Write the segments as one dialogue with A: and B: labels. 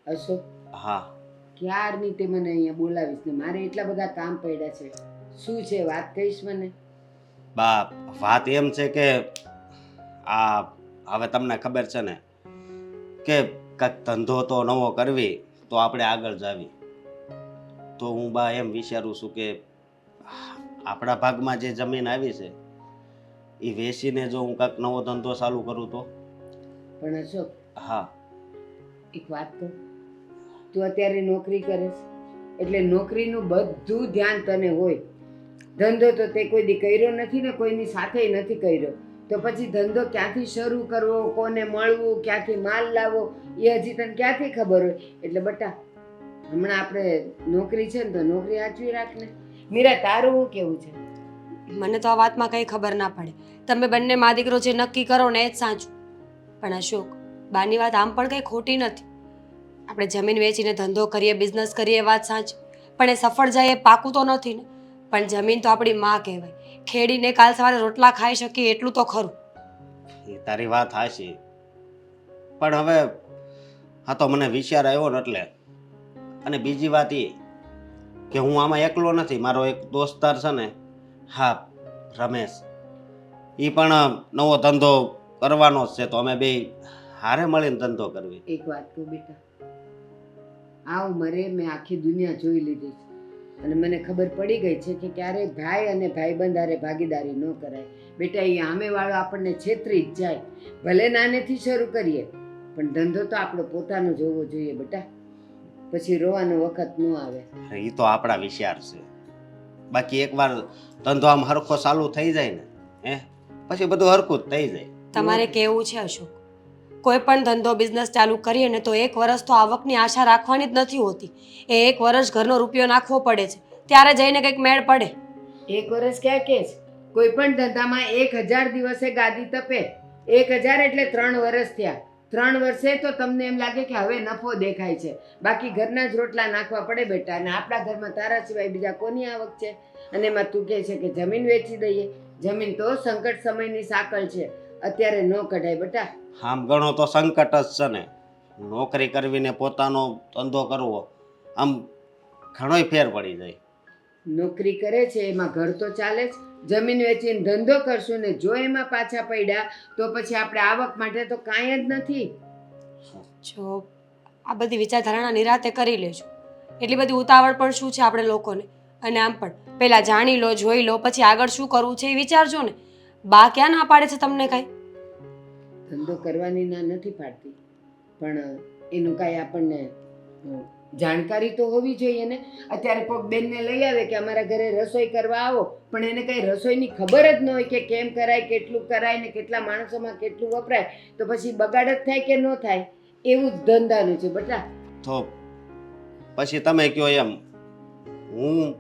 A: અશોક,
B: હા
A: ક્યારની તે મને અહીંયા બોલાવીશ ને મારે એટલા બધા કામ પડ્યા છે. શું છે વાત કહીશ મને?
B: બા, વાત એમ છે કે આ હવે તમને ખબર છે ને કે કાંઈક ધંધો તો નવો કરવી તો આપણે આગળ જાવી. તો હું બા એમ વિચારું છું કે આપણા ભાગમાં જે જમીન આવી છે એ વેચીને જો હું કાંઈક નવો ધંધો ચાલુ કરું તો.
A: પણ અશોક,
B: હા
A: એક વાત કહું, તું અત્યારે નોકરી કરે છે એટલે નોકરીનું બધું ધ્યાન તને હોય. ધંધો તો તે કોઈ દી કર્યો નથી ને કોઈની સાથે નથી કર્યો, તો પછી ધંધો ક્યાંથી શરૂ કરવો, કોને મળવું, ક્યાંથી માલ લાવવો, એ હજી તને ક્યાંથી ખબર હોય? એટલે બટા, હમણાં આપણે નોકરી છે ને તો નોકરી સાચવી રાખને. મીરા, તારું શું કેવું છે?
C: મને તો આ વાતમાં કંઈ ખબર ના પડે. તમે બંને મા દીકરો જે નક્કી કરો ને એ જ સાચું. પણ અશોક, બાની વાત આમ પણ કંઈ ખોટી નથી. આપણે જમીન વેચીને ધંધો કરીએ, બિઝનેસ કરીએ, એ વાત સાચી. પણ એ સફળ જાય એ પાકું તો નથી ને. પણ જમીન તો આપણી માં કહેવાય. ખેડીને કાલ સવારે રોટલા ખાઈ શકીએ એટલું તો ખરું.
B: એ તારી વાત હાચી, પણ હવે હા તો મને વિચાર આવ્યો ને એટલે. અને બીજી વાત એ કે હું આમાં એકલો નથી, મારો એક દોસ્તાર છે ને, હા રમેશ, એ પણ નવો ધંધો કરવાનો જ છે. તો અમે બે હારે મળીને ધંધો કરવી.
A: એક વાત કહું બેટા, આ ઉંમરે મેં આખી દુનિયા જોઈ લીધી છે અને મને ખબર પડી ગઈ છે કે ક્યારેય ભાઈ અને ભાઈબંધ હારે ભાગીદારી ન કરાય. બેટા, એ સામેવાળો આપણને છેતરી જ જાય. ભલે નાનેથી શરૂ કરીએ પણ ધંધો તો આપણો પોતાનો જોવો જોઈએ બેટા, પછી રોવાનો વખત ન આવે.
B: એ તો આપણા વિચાર છે. બાકી એકવાર ધંધો આમ હરખો ચાલુ થઈ જાય ને પછી બધું હરખું જ થઈ જાય.
C: તમારે કેવું છે અશોક, કોઈ પણ ધંધો બિઝનેસ ચાલુ કરીએ ને તો 1 વર્ષ તો આવકની આશા રાખવાની જ નથી હોતી. એ 1 વર્ષ ઘરનો રૂપિયો નાખવો પડે છે, ત્યારે જઈને કંઈક મેળ પડે.
A: 1 વર્ષ ક્યાં કે છે? કોઈ પણ ધંધામાં 1000 દિવસે ગાદી તપે. 1000 એટલે 3 વર્ષ થયા. 3 વર્ષે તો તમને એમ લાગે કે હવે નફો દેખાય છે, બાકી ઘરના જ રોટલા નાખવા પડે બેટા. અને આપણા ઘરમાં તારા સિવાય બીજા કોની આવક છે? અને એમાં તું કહે છે કે જમીન વેચી દઈએ. જમીન તો સંકટ સમયની સાંકળ છે, અત્યારે ન કઢાય બેટા.
B: આમ ગણો તો સંકટ જ છે ને. નોકરી કરવીને પોતાનો ધંધો કરવો, આમ ઘણોય ફેર પડી જાય.
A: નોકરી કરે છે એમાં ઘર તો ચાલે જ. જમીન વેચીને ધંધો કરશું ને જો એમાં પાછા પડ્યા તો પછી આપણે આવક માટે તો કાંઈ જ નથી.
C: જો આ બધી વિચારધારણા નિરાતે કરી લેજો. એટલી બધી ઉતાવળ પણ શું છે આપણે લોકોને? અને આમ પણ પહેલા જાણી લો, જોઈ લો, પછી આગળ શું કરવું છે એ વિચારજો ને. બા ક્યાં ના પાડે છે તમને કાંઈ?
A: ધંધો કરવાની ના નથી પાડતી, પણ એનું કાંઈ આપણને જાણકારી તો હોવી જોઈએ ને. અત્યારે કોઈક બેનને લઈ આવે કે અમારા ઘરે રસોઈ કરવા આવો, પણ એને કંઈ રસોઈની ખબર જ ન હોય કે કેમ કરાય, કેટલું કરાય ને કેટલા માણસોમાં કેટલું વપરાય, તો પછી બગાડ જ થાય કે ન થાય? એવું જ ધંધાનું છે બેટા.
B: તો પછી તમે કયો એમ, હું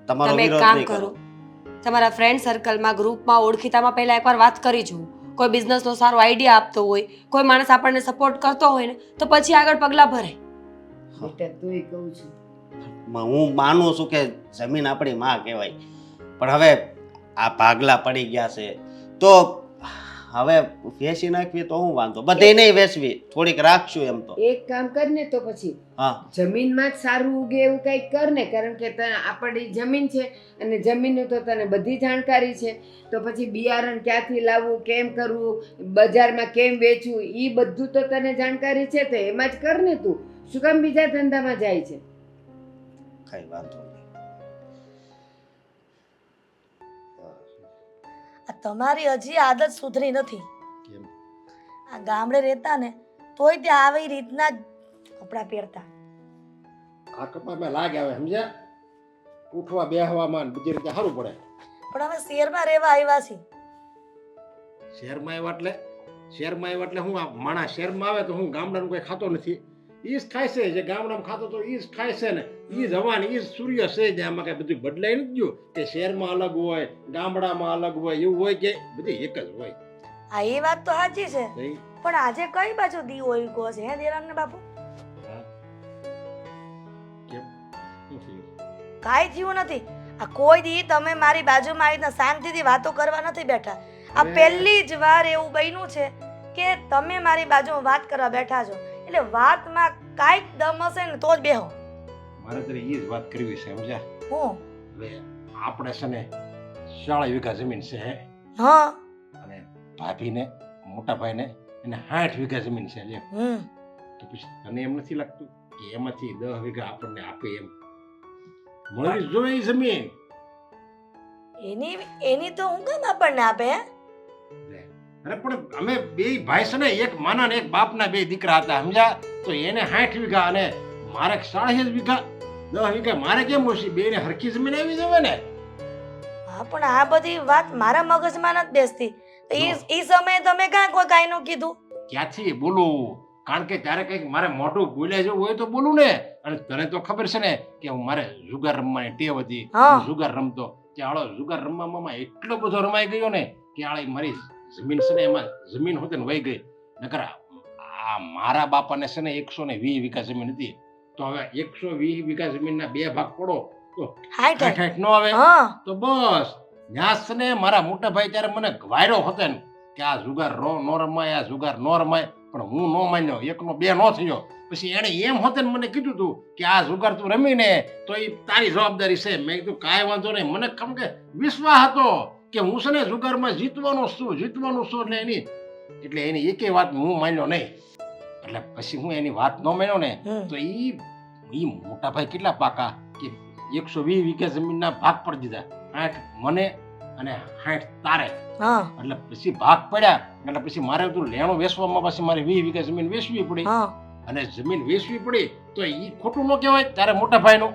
B: તમારો
C: તમે એક
B: વિરોધ
C: કામ
B: નહીં
C: કરો,
B: કરું.
C: તમારા ફ્રેન્ડ સર્કલમાં, ગ્રુપમાં, ઓળખીતામાં પહેલાં એકવાર વાત કરી જુઓ. કોઈ બિઝનેસનો સારો આઈડિયા આપતો હોય, કોઈ માણસ આપણને સપોર્ટ કરતો હોય ને તો પછી આગળ પગલાં ભરાય.
A: બેટા તોય કહું છું,
B: હું માનું છું કે જમીન આપણી માં કહેવાય, પણ હવે આ ભાગલા પડી ગયા છે તો હવે વેચી નાખવી તો હું વાંધો? બધે નહીં વેચવી, થોડીક રાખશું એમ તો.
A: એક કામ કર ને તો પછી
B: હા
A: જમીનમાં જ સારું ઉગે એવું કંઈક કર ને, કારણ કે આપણી જમીન છે અને જમીનનું તો તને બધી જાણકારી છે. તો પછી બિયારણ ક્યાંથી લાવવું, કેમ કરવું, બજારમાં કેમ વેચવું, એ બધું તો તને જાણકારી છે, તો એમાં જ કર ને તું. શું કામ બીજા ધંધામાં જાય છે?
B: કઈ વાંધો નહીં.
D: આ તમારી હજી આદત સુધરી નથી.
B: કેમ?
D: આ ગામડે રહેતા ને તોય ત્યાં આવી રીતના જ કપડાં પહેરતા.
E: આ કપામાં લાગે આવે સમજ્યા, ઉઠવા બેહવામાં બધી રીતે સારું પડે.
D: પણ અમે શહેરમાં રહેવા આવ્યા છીએ.
E: શહેરમાં આવ્યા એટલે હું આ માણસ શહેરમાં આવે તો હું ગામડાનું કોઈ ખાતો નથી. ઈ જ ખાય છે જે ગામડામાં ખાતો તો ઈ જ ખાય છે ને. ઈ જ હવા ને ઈ જ સૂર્ય છે ને. આમાં કઈ બધું બદલાઈ નથી ગયું કે શહેરમાં અલગ હોય, ગામડામાં અલગ હોય, એવું હોય કે બધી એક જ હોય.
D: આ એ વાત તો સાચી છે,
E: નહીં?
D: પણ આજે કઈ બાજુ દીવો ઉગ્યો છે હે દેવાંગને બાપુ?
E: હા. કેમ? શું થયું?
D: કાંઈ થયું નથી. આ કોઈ દી તમે મારી બાજુમાં આવીને શાંતિથી વાતો કરવા નથી બેઠા. આ પહેલી જ વાર એવું બન્યું છે કે તમે મારી બાજુમાં વાત કરવા બેઠા છો. એટલે વાતમાં કાંઈક દમ હશે ને તો જ બેહો.
E: મારે તારે એ જ વાત કરવી છે સમજ્યા.
D: હું
E: હવે આપણે છે ને 40 વીઘા જમીન છે હે,
D: હા
E: અને ભાભીને મોટા ભાઈને એને 60 વીઘા જમીન છે લે. તો પછી તને એમ નથી લાગતું કે એમાંથી 10 વીઘા આપણને આપે એમ મળવી જોઈએ જમીન?
D: એની તો હું કેમ આપણને આપે હે?
E: અરે પણ અમે બે ભાઈ છે ને, એક માના ને એક બાપના બે દીકરા હતા સમજ્યા. તો એને 60 વીઘા અને મારે 40 વીઘા 10 વીઘા મારે કેમ ઓછી? બે ને હરખી જમીન આવી જવે ને.
D: હા પણ આ બધી વાત મારા મગજમાં નથી બેસતી. તો ઈ સમયે તમે કોઈ કાંઈનું કીધું?
E: ક્યાંથી બોલું? કારણ કે ત્યારે કંઈક મારે મોઢું બોલ્યા જેવું હોય તો બોલું ને. અને તને તો ખબર છે ને કે હું મારે જુગાર રમવાની ટેવ હતી.
D: હા.
E: હું જુગાર રમતો. કે આળો જુગાર રમવામાં એટલો બધો રમાઈ ગયો ને કે આળી મારી જમીન છે ને એમાં જમીન હોતે ને વહી ગઈ. નકર આ મારા બાપાને છે ને 120 વીઘા જમીન હતી. તો હવે 120 વીઘા જમીનના બે ભાગ પડો તો 60 નો આવે.
D: હા
E: તો બસ ન્યાસ છે ને મારા મોટા ભાઈ ત્યારે મને વાયરો હતો ને કે આ જુગાર નો રમાય, આ જુગાર નો રમાય. પણ હું નો માન્યો, એકનો બે નો થયો. પછી એને એમ હોતે ને મને કીધું તું કે આ જુગાર તું રમીને તો એ તારી જવાબદારી છે. મેં કીધું કાંઈ વાંધો નહીં. મને ખમ કે વિશ્વાસ હતો કે હું છે ને જુગારમાં જીતવાનું છું એટલે એની એકેય વાત હું માન્યો નહીં. એટલે પછી હું એની વાત ન માન્યો ને તો ઈ મોટા ભાઈ કેટલા પાકા કે 120 વીઘા જમીનના ભાગ પડી દીધા. 60 મને અને 60 તારે.
D: હા
E: એટલે પછી ભાગ પડ્યા એટલે પછી મારે તું લેણું વેચવામાં પછી મારે 20 વીઘા જમીન વેચવી પડી.
D: હા
E: અને જમીન વેચવી પડી તો ઈ ખોટું ન કહેવાય તારે મોટા ભાઈનું.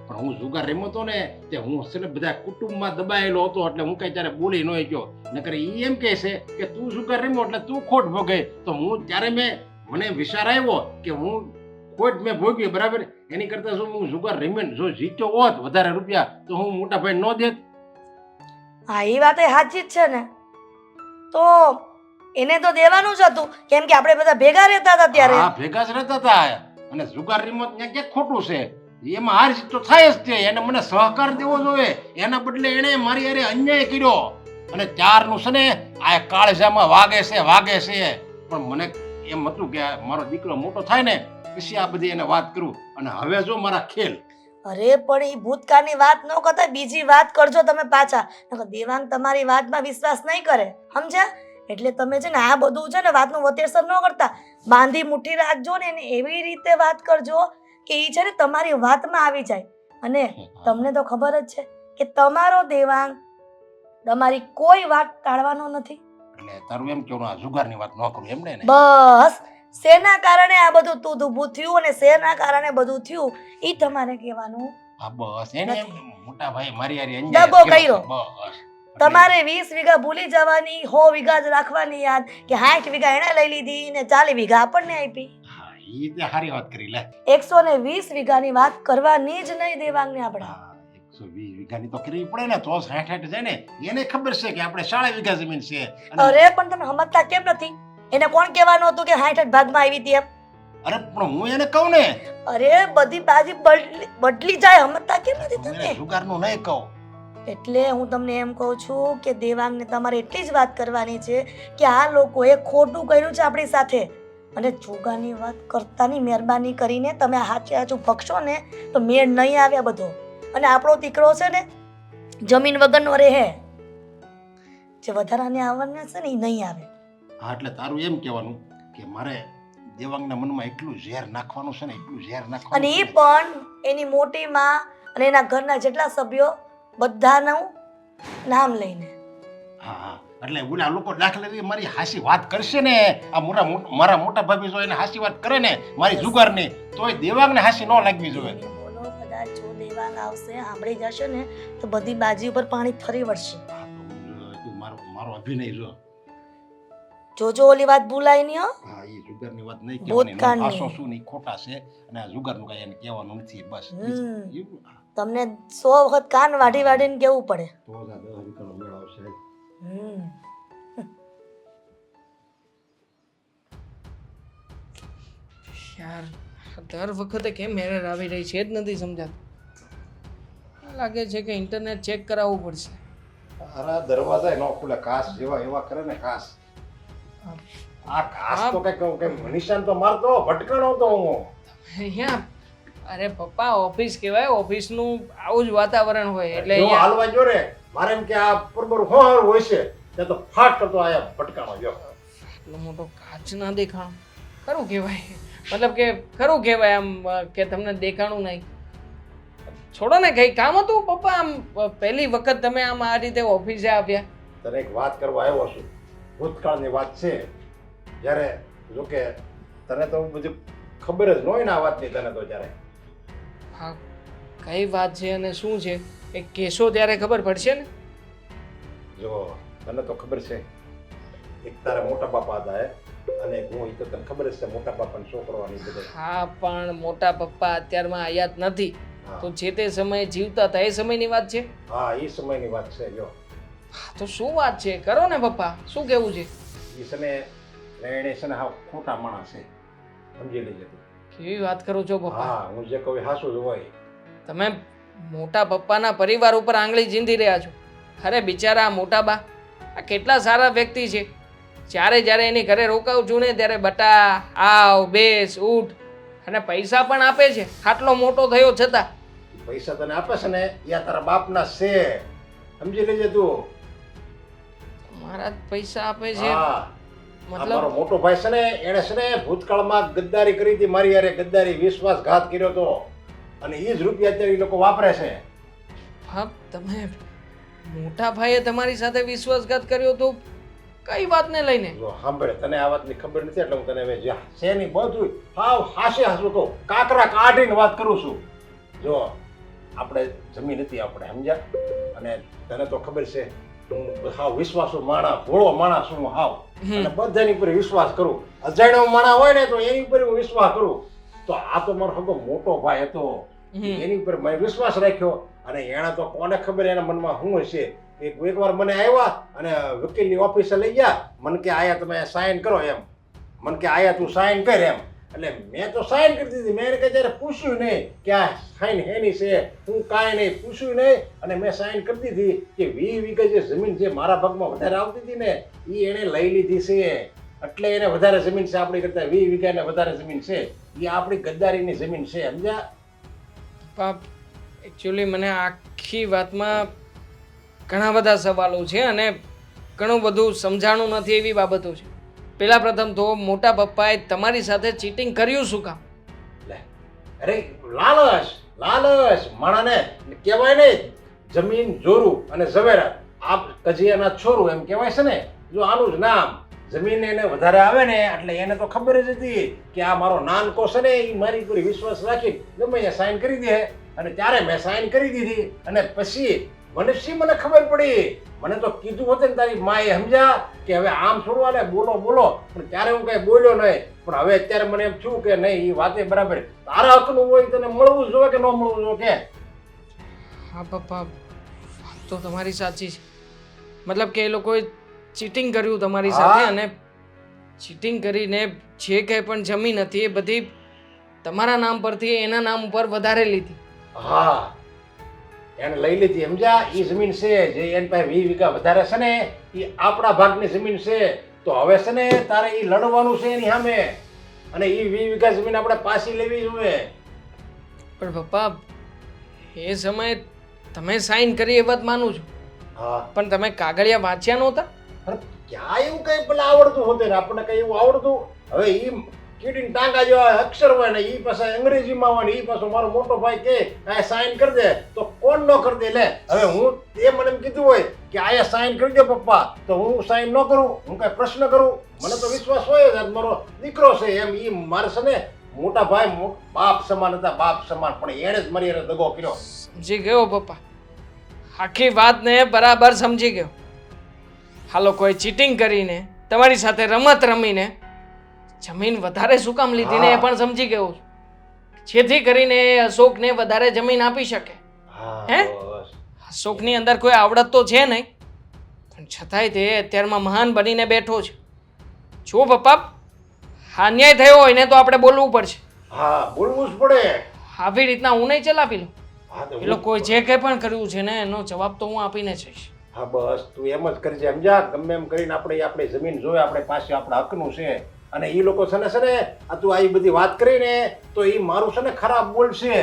E: પણ હું જુગાર રમતો ને તે હું છે ને બધા કુટુંબમાં દબાયેલો હતો એટલે હું કઈ ત્યારે બોલી ન ગયો. નકર ઈ એમ કહે છે કે તું જુગાર રમ્યો એટલે તું ખોટ ભોગે. તો હું ત્યારે મને વિચાર આવ્યો કે હું ખોટ મેં ભોગવી બરાબર. એની કરતા જો હું જુગાર રમીને જો જીત્યો હોત વધારે રૂપિયા તો હું મોટા ભાઈ ન દેત.
D: હા એ વાત સાચી જ છે ને. તો એને તો દેવાનું જ હતું કેમ કે આપણે બધા ભેગા રહેતા હતા ત્યારે.
E: હા ભેગા જ રહેતા હતા. અને જુગાર રમત ત્યાં ક્યાંક ખોટું છે? એમાં હાર જીત તો થાય જ છે. એને મને સહકાર દેવો જોઈએ. એના બદલે એને મારી હારે અન્યાય કર્યો. અને ત્યારનું છે ને આ કાળજામાં વાગે છે. પણ મને એમ હતું કે મારો દીકરો મોટો થાય ને પછી આ બધી એને વાત કરું. અને હવે જો મારા ખેલ.
D: અરે પણ એ ભૂતકાળની વાત ન કરતા બીજી વાત કરજો તમે પાછા. નકર દેવાંગ તમારી વાતમાં વિશ્વાસ નહીં કરે સમજ્યા. એટલે તમે છે ને આ બધું છે ને વાતનું વતેસર ન કરતા, બાંધી મુઠ્ઠી રાખજો ને એને એવી રીતે વાત કરજો કે એ છે ને તમારી વાતમાં આવી જાય. અને તમને તો ખબર જ છે કે તમારો દેવાંગ તમારી કોઈ વાત ટાળવાનો નથી.
E: એટલે તારું એમ કેવું આ જુગારની વાત ન કરું એમ ને?
D: બસ શેના કારણે આ બધું તું ઊભું થયું અને શેના કારણે બધું થયું એ તમારે કહેવાનું.
E: હા બસ એને એમ મોટા ભાઈ મારી હારે
D: દગો કર્યો.
E: બસ
D: તમારે 20 વીઘા ભૂલી જવાની, 100 વીઘા જ રાખવાની યાદ કે 60 વીઘા એને લઈ લીધી ને 40 વીઘા આપણને આપી.
E: હા ઈ તે સારી વાત કરી લે.
D: 120 વીઘાની વાત કરવાની જ નહીં દેવાંગને આપણે.
E: 120 વીઘાની તો કરવી પડે ને તો 60 છે ને. એને ખબર છે કે આપણે 40 વીઘા જમીન છે.
D: અરે પણ તમે સમજતા કેમ નથી? એને કોણ કહેવાનું હતું કે 60 ભાગમાં આવી હતી એમ?
E: અરે પણ હું એને કહું ને.
D: અરે બધી બાજી બદલી જાય. સમજતા કેમ નથી તમે?
E: જુગારનું નહીં કહું.
D: એટલે હું તમને એમ કહું છું કે દેવાંગને તમારે એટલી જ વાત કરવાની છે કે આ લોકોએ ખોટું કર્યું છે આપણી સાથે. અને જુગારની વાત કરતાની મહેરબાની કરીને તમે હાચે હાચું ભક્ષો ને તો મેળ નહીં આવ્યા બધો. અને આપણો દીકરો છે ને જમીન વગરનો રહે. જે વધારાને આવવાના છે ને એ નહીં આવે.
E: હા એટલે તારું એમ કહેવાનું કે મારે દેવાંગના મનમાં એટલું ઝેર નાખવાનું છે ને, એટલું ઝેર નાખવાનું.
D: અને એ પણ એની મોટી માં અને એના ઘરના જેટલા સભ્યો બધાનું નામ લઈને.
E: હા હા એટલે ઓલા લોકો દાખલા મારી હાસી વાત કરશે ને, આ મારા મોટા ભાભી જો એને હાસી વાત કરે ને મારી જુગારની, તોય દેવાંગને હાસી ન લાગવી જોઈએ.
D: બોલો કદાચ જો દેવાંગ આવશે સાંભળી જશે ને તો બધી બાજી ઉપર પાણી ફરી વળશે.
E: મારો અભિનય જો
D: જોજો ઓલી વાત ભૂલાય નહીં.
E: હા એ જુગારની વાત નહીં
D: ભૂતકાળની.
E: કહેવાની. આસો શું નહીં ખોટા છે અને આ જુગારનું કઈ એને કહેવાનું નથી બસ.
D: તમને 100 વખત કાન વાઢી વાઢીને કેવું પડે.
E: તો 10 વીઘાનો મેળ આવશે.
F: યાર દર વખતે કેમ એરર આવી રહી છે જ નથી સમજાતું. લાગે છે કે ઇન્ટરનેટ ચેક કરાવવું પડશે.
E: અરે દરવાજા ન ખુલે, કાચ જેવા એવા કરે ને કાચ. આ ઘાસ તો કઈક નિશાન તો મારતો ભટકાણો તો હું.
F: અહીંયા અરે પપ્પા ઓફિસ કહેવાય, ઓફિસનું આવું જ વાતાવરણ હોય એટલે
E: જો
F: અહીંયા
E: હાલવા જો રે મારે એમ કે આ બરોબર હોર હોય છે તે તો ફાટ કરતો આયા ભટકાણો જો.
F: એટલો મોટો કાચ ના દેખાણો ખરું કહેવાય, મતલબ કે ખરું કહેવાય આમ કે તમને દેખાણું નહીં. છોડો ને કઈ કામ હતું પપ્પા? આમ પહેલી વખત તમે આમ આ રીતે ઓફિસે આવ્યા?
E: તને એક વાત કરવા આવ્યો છું, ભૂતકાળની વાત છે. જ્યારે જો કે તને તો બધું ખબર જ ન હોય ને આ વાતની, તને તો જ્યારે
F: હા, કઈ વાત છે અને શું છે એ કહેશો ત્યારે ખબર પડશે ને.
E: જો તને તો ખબર છે એક તારા મોટા બાપા હતા અને એક હું, એ તો તને ખબર જ છે મોટા બાપાનો છોકરો અને એ બધે.
F: હા, પણ મોટા પપ્પા અત્યારમાં આયા જ નથી,
E: હા.
F: તો જે તે સમયે જીવતા હતા એ સમયની વાત છે.
E: હા, એ સમયની વાત છે. જો
F: હા, તો શું વાત છે કરો ને પપ્પા, શું કેવું છે?
E: એ છે ને એને છે ને હા ખોટા માણસ છે, સમજી લેજે તું.
F: કેવી વાત કરો છો પપ્પા?
E: હા, હું જે કહું એ હાસું જ હોય.
F: તમે મોટા પપ્પાના પરિવાર ઉપર આંગળી ચીંધી રહ્યા છો. અરે બિચારા આ મોટા બા આ કેટલા સારા વ્યક્તિ છે. જ્યારે એની ઘરે રોકાવું છું ને ત્યારે બટા આવ બેસ ઉઠ અને પૈસા પણ આપે છે. આટલો મોટો થયો છતાં
E: પૈસા તને આપે છે ને એ આ તારા બાપના છે, સમજી લેજે તું.
F: મારા જ પૈસા આપે છે?
E: હા, આ
F: મતલબ
E: મારો મોટો ભાઈ છે ને એને છે ને ભૂતકાળમાં ગદ્દારી કરી હતી મારી યારે, ગદ્દારી વિશ્વાસઘાત કર્યો હતો અને એ જ રૂપિયા અત્યારે એ લોકો વાપરે છે.
F: હા, તમે મોટા ભાઈએ તમારી સાથે વિશ્વાસઘાત કર્યો તો કઈ વાતને લઈને?
E: જો સાંભળે, તને આ વાતની ખબર નથી એટલે હું તને હવે જ્યાં છે નહીં બધું હાવ હાશે હાસું કહું, કાકરા કાઢીને વાત કરું છું. જો આપણે જમીન હતી આપણે સમજ્યા, અને તને તો ખબર છે હું હાવ વિશ્વાસુ માણસ, ભોળો માણસ હું હાવ, અને બધાની ઉપર વિશ્વાસ કરું. અજાણ્યો માણસ હોય ને તો એની ઉપર હું વિશ્વાસ કરું. તો આ તો મારો હગો મોટો ભાઈ હતો, એની ઉપર મેં વિશ્વાસ રાખ્યો અને એણે તો કોને ખબર એના મનમાં શું હશે. એકવાર મને આવ્યા અને વકીલની ઓફિસે લઈ ગયા, મને કે આયા તમે સાઇન કરો એમ, મને કે આયા તું સાઇન કર એમ. એટલે મેં તો સાઇન કરી દીધી. મેં એને કઈ ત્યારે પૂછ્યું નહીં કે આ સાઇન હેની છે, હું કાંઈ નહીં પૂછ્યું નહીં અને મેં સાઇન કરી દીધી કે 20 વીઘા જે જમીન જે મારા ભાગમાં વધારે આવતી હતી ને એ એણે લઈ લીધી છે. એટલે એને વધારે જમીન છે આપણી કરતા, 20 વીઘાને વધારે જમીન છે. એ આપણી ગદ્દારીની જમીન છે, સમજ્યા?
F: પાપ એકચ્યુઅલી મને આખી વાતમાં ઘણા બધા સવાલો છે અને ઘણું બધું સમજાણું નથી એવી બાબતો છે. પહેલા પ્રથમ તો મોટા પપ્પાએ તમારી સાથે ચીટિંગ કર્યું શું કામ?
E: લે, અરે લાલચ લાલચ માણાને કહેવાય ને જમીન જોરું અને ઝવેરાત, આ કજિયાના છોરું એમ કહેવાય છે ને. જો આનું જ નામ, જમીન એને વધારે આવે ને એટલે એને તો ખબર જ હતી કે આ મારો નાનકો છે ને એ મારી પર વિશ્વાસ રાખી ગમે અહીંયા સાઇન કરી દે. અને ત્યારે મેં સાઇન કરી દીધી અને પછી મને ખબર પડી, મને તો કીધું હોત ને તારી માએ, સમજ્યા, કે હવે આમ છોડવા લે બોલો, પણ ત્યારે હું કઈ બોલ્યો નહીં. પણ હવે અત્યારે મને એમ થયું કે નહીં એ વાતે બરાબર, તારા હકનું હોય તને મળવું જોઈએ કે ન મળવું જોઈએ કે?
F: હા પપ્પા, વાત તો તમારી સાચી છે. મતલબ કે એ લોકોએ ચીટિંગ કર્યું તમારી સાથે અને ચીટિંગ કરીને જે કંઈ પણ જમીન હતી એ બધી તમારા નામ પરથી એના નામ ઉપર વધારે લીધી.
E: હા, એને લઈ લીધી, સમજ્યા? એ જમીન છે જે એની પાસે 20 વીઘા વધારે છે ને એ આપણા ભાગની જમીન છે. તો હવે છે ને તારે એ લડવાનું છે એની સામે અને એ 20 વીઘા જમીન આપણે પાછી લેવી જોઈએ.
F: પણ પપ્પા એ સમયે તમે સાઈન કરી એ વાત માનું છું,
E: હા,
F: પણ તમે કાગળિયા વાંચ્યા નહોતા?
E: અરે ક્યાં એવું કઈ પેલા આવડતું હોતે ને આપણને કઈ એવું આવડતું? હવે એ કીડીને ટાંકા જેવા અક્ષર હોય ને એ પાછા અંગ્રેજીમાં હોય ને એ પાછો મારો મોટો ભાઈ કે આ સાઇન કરી દે તો કોણ ન કરી દે? લે હવે હું એ મને એમ કીધું હોય કે આયા સાઇન કરી દો પપ્પા, તો હું સાઇન ન કરું? હું કઈ પ્રશ્ન કરું? મને તો વિશ્વાસ હોય જ મારો દીકરો છે એમ. એ મારે છે ને મોટા ભાઈ બાપ સમાન હતા, બાપ સમાન, પણ એણે જ મારી હારે દગો કર્યો.
F: સમજી ગયો પપ્પા, આખી વાતને બરાબર સમજી ગયો. આ લોકોએ ચીટિંગ કરીને તમારી સાથે રમત રમીને જમીન વધારે શું કામ લીધી ને એ પણ સમજી ગયો છું, જેથી કરીને એ અશોકને વધારે જમીન આપી શકે.
E: હા,
F: હે?
E: બસ.
F: અશોકની અંદર કોઈ આવડત તો છે નહીં, પણ છતાંય તે અત્યારમાં મહાન બનીને બેઠો છે. જો પપ્પા, અન્યાય થયો હોય ને તો આપણે બોલવું પડશે.
E: હા, બોલવું જ પડે.
F: આવી રીતના હું નહીં ચલાવી લઉં.
E: હા, તો
F: એ લોકોએ જે કંઈ પણ કર્યું છે ને એનો જવાબ તો હું આપીને જઈશ.
E: હા બસ તું એમ જ કરજે સમજા. ગમે એમ કરીને આપણે જમીન જોઈએ આપણે પાસે આપણા હકનું છે. અને એ લોકો છે ને આ તું આ બધી વાત કરીને તો એ મારું છે ને ખરાબ બોલશે,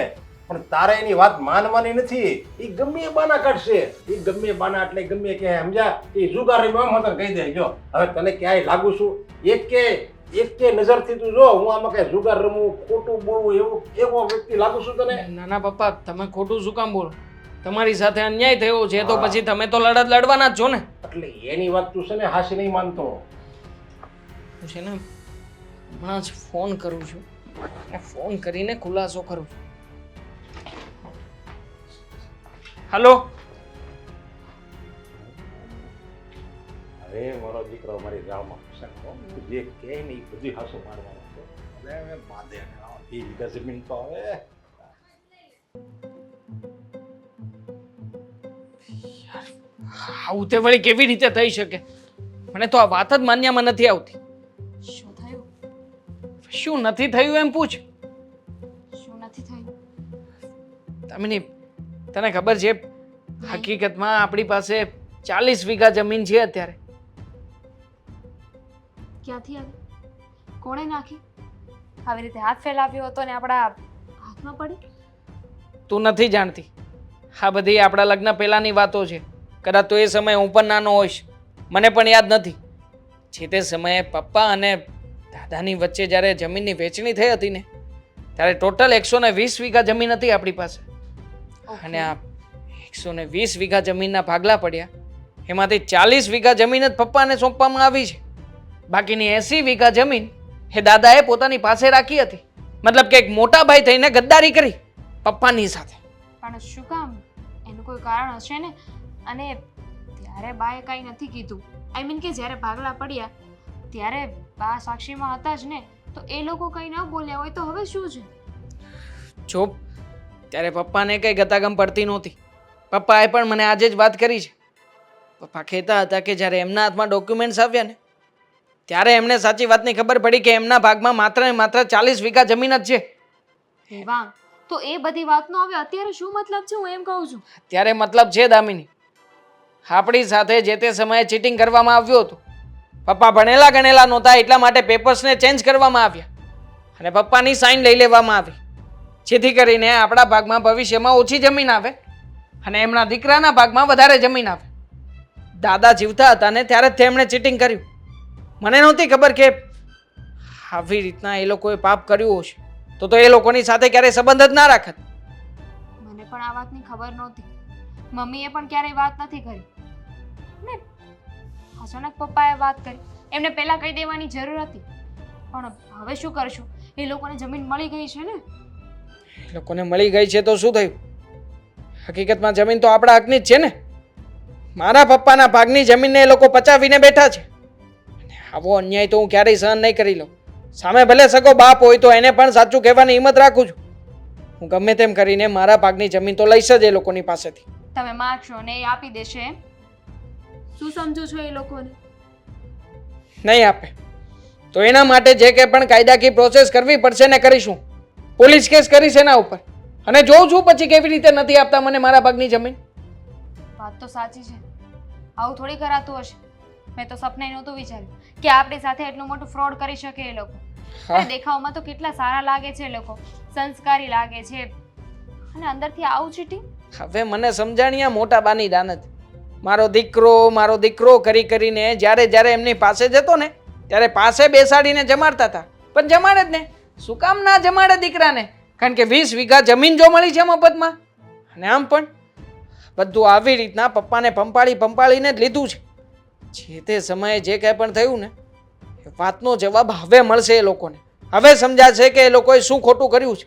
E: પણ તારે એની વાત માનવાની નથી. એ ગમે એ બાના કાઢશે, એ ગમે એ બાના એટલે ગમે કે સમજા. એ જુગારી માં તને કહી દે, જો હવે તને ક્યાંય લાગુ છું એક કે નજરથી તું જો હું આમાં કઈ જુગાર રમું, ખોટું બોલવું એવો વ્યક્તિ લાગુ છું તને?
F: નાના પપ્પા તમે ખોટું શું કામ બોલો? તમારી સાથે અન્યાય થયો છે તો પછી તમે તો લડત લડવાના જ છો ને.
E: એટલે એની વાત તું છે ને હાસી નહીં માનતો.
F: હું છે ને હમણાં જ ફોન કરું છું અને ફોન કરીને ખુલાસો કરું છું. હાલો.
E: હવે મારો દીકરો મારી ગામમાં જે કહે ને એ બધી હાસો મારવાનો છે. હવે બાંધે ને આ 2 વીઘા જમીન તો હવે
F: આવું તે વળી કેવી રીતે થઈ શકે? મને તો આ વાત જ માન્યામાં નથી આવતી.
G: શું થયું?
F: શું નથી થયું એમ પૂછ.
G: શું નથી થયું?
F: દામિની તને ખબર છે હકીકતમાં આપણી પાસે 40 વીઘા જમીન છે અત્યારે.
G: ક્યાંથી આવી? કોણે નાખી? આવી રીતે હાથ ફેલાવ્યો હતો ને આપણા હાથમાં પડી?
F: તું નથી જાણતી, આ બધી આપણા લગ્ન પહેલાની વાતો છે. કદાચ તો એ સમયે હું પણ નાનો હોઈશ, મને પણ યાદ નથી. જે તે સમયે પપ્પા અને દાદાની વચ્ચે જ્યારે જમીનની વહેંચણી થઈ હતી ને ત્યારે ટોટલ 120 વીઘા જમીન હતી આપણી પાસે. અને આ 120 વીઘા જમીનના ભાગલા પડ્યા, એમાંથી 40 વીઘા જમીન જ પપ્પાને સોંપવામાં આવી છે. બાકીની 80 વીઘા જમીન એ દાદાએ પોતાની પાસે રાખી હતી. મતલબ કે એક મોટા ભાઈ થઈને ગદ્દારી કરી પપ્પાની સાથે.
G: પણ શું કામ? એનું કોઈ કારણ હશે ને. અને ત્યારે બાએ કાંઈ નથી કીધું. આઈ મીન કે જ્યારે ભાગલા પડ્યા ત્યારે બા સાક્ષીમાં હતા જ ને, તો એ લોકો કંઈ ન બોલ્યા હોય તો હવે શું છે?
F: જો ત્યારે પપ્પાને કંઈ ગતાગમ પડતી નહોતી. પપ્પાએ પણ મને આજે જ વાત કરી છે. પપ્પા કહેતા હતા કે જ્યારે એમના હાથમાં ડોક્યુમેન્ટ્સ આવ્યા ને ત્યારે એમને સાચી વાતની ખબર પડી કે એમના ભાગમાં માત્ર ને માત્ર 40 વીઘા જમીન જ છે.
G: વાહ, તો એ બધી વાતનો હવે અત્યારે શું મતલબ છે? હું એમ કહું છું.
F: ત્યારે મતલબ છે દામિની, આપણી સાથે જે તે સમયે ચીટિંગ કરવામાં આવ્યું હતું. પપ્પા ભણેલા ગણેલા નહોતા એટલા માટે પેપર્સને ચેન્જ કરવામાં આવ્યા અને પપ્પાની સાઇન લઈ લેવામાં આવી, જેથી કરીને આપણા ભાગમાં ભવિષ્યમાં ઓછી જમીન આવે અને એમના દીકરાના ભાગમાં વધારે જમીન આવે. દાદા જીવતા હતા ને ત્યારે જ તેમણે ચીટિંગ કર્યું. મને નહોતી ખબર કે આવી રીતના એ લોકોએ પાપ કર્યું હશે, તો એ લોકોની સાથે ક્યારેય સંબંધ જ ના રાખત.
G: મને પણ આ વાતની ખબર નહોતી. મમ્મીએ પણ ક્યારેય વાત નથી કરી ને અચાનક પપ્પાએ વાત કરી. એમને પહેલા કહી દેવાની જરૂર હતી, પણ હવે શું કરશું? એ લોકોને જમીન મળી ગઈ છે ને.
F: એ લોકોને મળી ગઈ છે તો શું થયું? હકીકતમાં જમીન તો આપણા હકની જ છે ને. મારા પપ્પાના ભાગની જમીનને એ લોકો પચાવીને બેઠા છે. આવો અન્યાય તો હું ક્યારેય સહન નહીં કરી લઉં. સામે ભલે સગો બાપ હોય તો એને પણ સાચું કહેવાની હિંમત રાખું છું. હું ગમે તેમ કરીને મારા ભાગની જમીન તો લઈશ જ એ લોકોની પાસેથી.
G: તમે માગશો ને એ આપી દેશે એમ? શું સમજો છો એ લોકોને?
F: નહીં આપે તો એના માટે જે કંઈ પણ કાયદાકીય પ્રોસેસ કરવી પડશે ને કરીશું. પોલીસ કેસ કરીશ એના ઉપર અને જોઉં છું પછી કેવી રીતે નથી આપતા મને મારા ભાગની જમીન.
G: વાત તો સાચી છે. આવું થોડી કરાતું હશે. મેં તો સપને નહોતું વિચાર્યું કે આપણી સાથે એટલું મોટું ફ્રોડ કરી શકે એ લોકો.
F: હા.
G: દેખાવમાં તો કેટલા સારા લાગે છે એ લોકો, સંસ્કારી લાગે છે, અને અંદરથી આવું ચીટિંગ.
F: હવે મને સમજાણ્યા મોટા બાની દાનત. મારો દીકરો કરી કરીને જ્યારે જ્યારે એમની પાસે જતો ને ત્યારે પાસે બેસાડીને જમાડતા હતા. પણ જમાડે જ ને. શું કામ ના જમાડે દીકરાને? કારણ કે 20 વીઘા જમીન જો મળી છે મફતમાં. અને આમ પણ બધું આવી રીતના પપ્પાને પંપાળીને જ લીધું છે. જે તે સમયે જે કંઈ પણ થયું ને એ વાતનો જવાબ હવે મળશે એ લોકોને. હવે સમજાશે કે એ લોકોએ શું ખોટું કર્યું છે.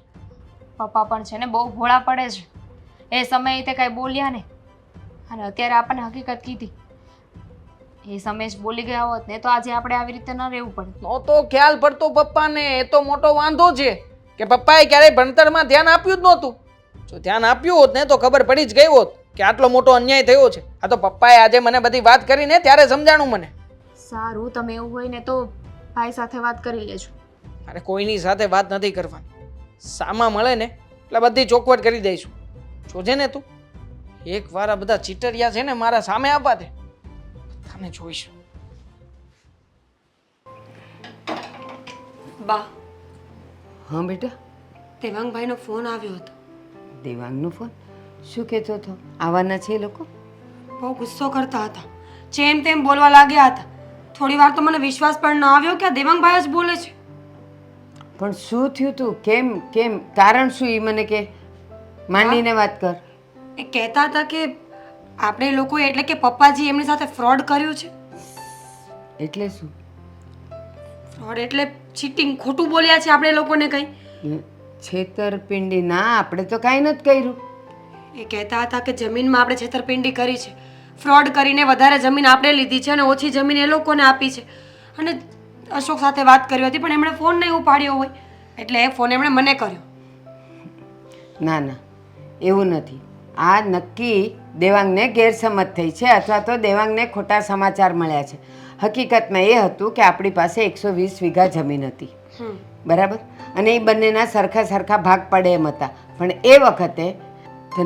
G: પપ્પા પણ છે ને બહુ ભોળા પડે છે. એ સમયે તે કાંઈ બોલ્યા નહીં અને અત્યારે આપણને હકીકત કીધી. એ સમયે જ બોલી ગયા હોત ને તો આજે આપણે આવી રીતે ન રહેવું પડે.
F: નહોતો ખ્યાલ પડતો પપ્પાને. એ તો મોટો વાંધો છે કે પપ્પાએ ક્યારેય ભણતરમાં ધ્યાન આપ્યું જ નહોતું. જો ધ્યાન આપ્યું હોત ને તો ખબર પડી જ ગઈ હોત કે આટલો મોટો અન્યાય થયો છે. આ તો પપ્પાએ આજે મને બધી વાત કરીને ત્યારે સમજાણું મને.
G: સારું, તમે એવું હોય ને તો ભાઈ સાથે વાત કરી લેજો.
F: અરે કોઈની સાથે વાત નથી કરવાની. સામા મળે ને એટલે બધી ચોખવટ કરી દઈશું. જોજે ને તું, એકવાર આ બધા ચીટરિયા છે ને મારા સામે આપવા દે, તને જોઈશ.
C: બા,
A: હા બેટા,
C: દેવાંગભાઈનો ફોન આવ્યો હતો.
A: દેવાંગનો ફોન? શું કહેતો હતો? આવવાના છે એ લોકો?
C: બહુ ગુસ્સો કરતા હતા, જેમ તેમ બોલવા લાગ્યા હતા. થોડી વાર તો મને વિશ્વાસ પણ ન આવ્યો કે આ દેવાંગભાઈ જ બોલે છે.
A: પણ શું થયું તું? કેમ કેમ કારણ શું? એ મને કે, માંડીને વાત કર.
C: એ કહેતા હતા કે આપણે લોકોએ એટલે કે પપ્પાજી એમની સાથે ફ્રોડ કર્યું છે.
A: એટલે શું?
C: ફ્રોડ એટલે ચીટિંગ, ખોટું બોલ્યા છે આપણે લોકોને કંઈ.
A: છેતરપિંડી? ના, આપણે તો કાંઈ નથી કર્યું.
C: એ કહેતા હતા કે જમીનમાં આપણે છેતરપિંડી કરી છે, ફ્રોડ કરીને વધારે જમીન આપણે લીધી છે અને ઓછી જમીન એ લોકોને આપી છે. અને અશોક સાથે વાત કરી હતી પણ એમણે ફોન નહીં ઉપાડ્યો હોય એટલે એ ફોન એમણે મને કર્યો.
A: ના ના, એવું નથી. આ નક્કી દેવાંગને ગેરસમજ થઈ છે અથવા તો દેવાંગને ખોટા સમાચાર મળ્યા છે. હકીકતમાં એ હતું કે આપણી પાસે 120 વીઘા જમીન હતી, બરાબર? અને એ બંનેના સરખા સરખા ભાગ પડે એમ હતા. પણ એ વખતે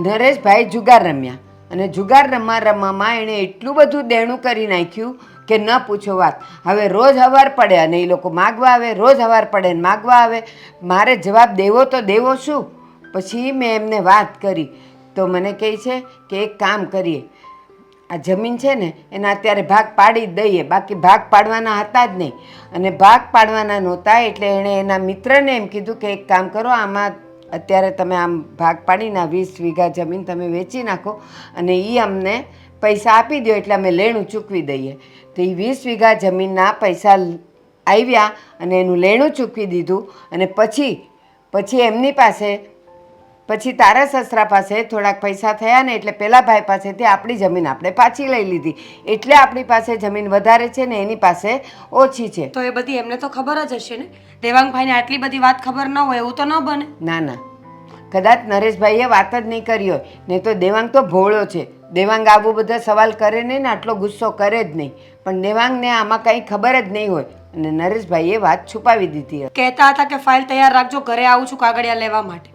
A: નરેશભાઈ જુગાર રમ્યા અને જુગાર રમવામાં એણે એટલું બધું દેણું કરી નાખ્યું કે ન પૂછો વાત. હવે રોજ હવાર પડે અને એ લોકો માગવા આવે, રોજ હવાર પડે ને માગવા આવે. મારે જવાબ દેવો તો દેવો શું? પછી મેં એમને વાત કરી તો મને કહે છે કે એક કામ કરીએ, આ જમીન છે ને એના અત્યારે ભાગ પાડી જ દઈએ. બાકી ભાગ પાડવાના હતા જ નહીં અને ભાગ પાડવાના નહોતા એટલે એણે એના મિત્રને એમ કીધું કે એક કામ કરો, આમાં અત્યારે તમે આમ ભાગ પાડીને 20 વીઘા જમીન તમે વેચી નાખો અને એ અમને પૈસા આપી દો એટલે અમે લેણું ચૂકવી દઈએ. તો એ 20 વીઘા જમીનના પૈસા આવ્યા અને એનું લેણું ચૂકવી દીધું. અને પછી એમની પાસે, પછી તારા સસરા પાસે થોડાક પૈસા થયા ને એટલે પેલા ભાઈ પાસેથી આપણી જમીન આપણે પાછી લઈ લીધી. એટલે આપણી પાસે જમીન વધારે છે ને એની પાસે ઓછી છે.
C: તો એ બધી એમને તો ખબર જ હશે ને. દેવાંગભાઈને આટલી બધી વાત ખબર ન હોય એવું તો ન બને.
A: ના ના, કદાચ નરેશભાઈએ વાત જ નહીં કરી હોય, નહીં તો દેવાંગ તો ભોળો છે. દેવાંગ આવું બધા સવાલ કરે નહીં ને આટલો ગુસ્સો કરે જ નહીં. પણ દેવાંગને આમાં કંઈ ખબર જ નહીં હોય અને નરેશભાઈએ વાત છુપાવી દીધી.
C: કહેતા હતા કે ફાઇલ તૈયાર રાખજો, ઘરે આવું છું કાગળિયા લેવા માટે.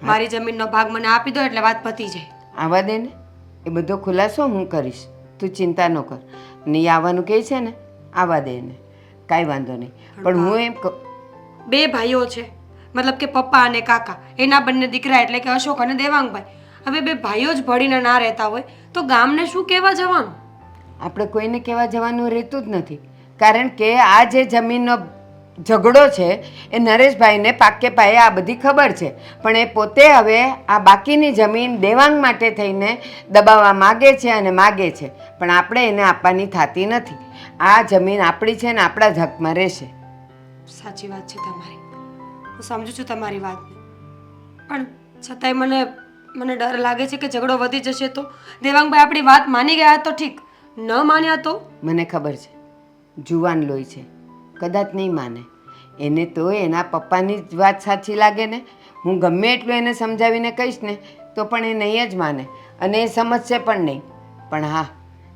C: મારી જમીનનો ભાગ મને આપી દો એટલે વાત પતી જાય.
A: આવવા દે ને, એ બધો ખુલાસો હું કરીશ, તું ચિંતા ન કર. ને એ આવવાનું કહે છે ને, આવવા દે ને, કાંઈ વાંધો નહીં. પણ હું એમ કહું,
C: બે ભાઈઓ છે, મતલબ કે પપ્પા અને કાકા, એના બંને દીકરા એટલે કે અશોક અને દેવાંગભાઈ. હવે બે ભાઈઓ જ ભળીને ના રહેતા હોય તો ગામને શું કહેવા જવાનું?
A: આપણે કોઈને કહેવા જવાનું રહેતું જ નથી. કારણ કે આ જે જમીનનો ઝઘડો છે એ નરેશભાઈને પાકે પાયે આ બધી ખબર છે. પણ એ પોતે હવે આ બાકીની જમીન દેવાંગ માટે થઈને દબાવવા માગે છે અને માગે છે. પણ આપણે એને આપવાની થતી નથી. આ જમીન આપણી છે ને આપણા જ હકમાં રહેશે.
C: સાચી વાત છે તમારી, હું સમજુ છું તમારી વાતને. પણ છતાંય મને ડર લાગે છે કે ઝઘડો વધી જશે તો. દેવાંગભાઈ આપણી વાત માની ગયા તો ઠીક, ન માન્યા તો?
A: મને ખબર છે, જુવાન લોહી છે, કદાચ નહીં માને. એને તો એના પપ્પાની જ વાત સાચી લાગે ને. હું ગમે એટલું એને સમજાવીને કહીશ ને તો પણ એ નહીં જ માને અને એ સમજશે પણ નહીં. પણ હા,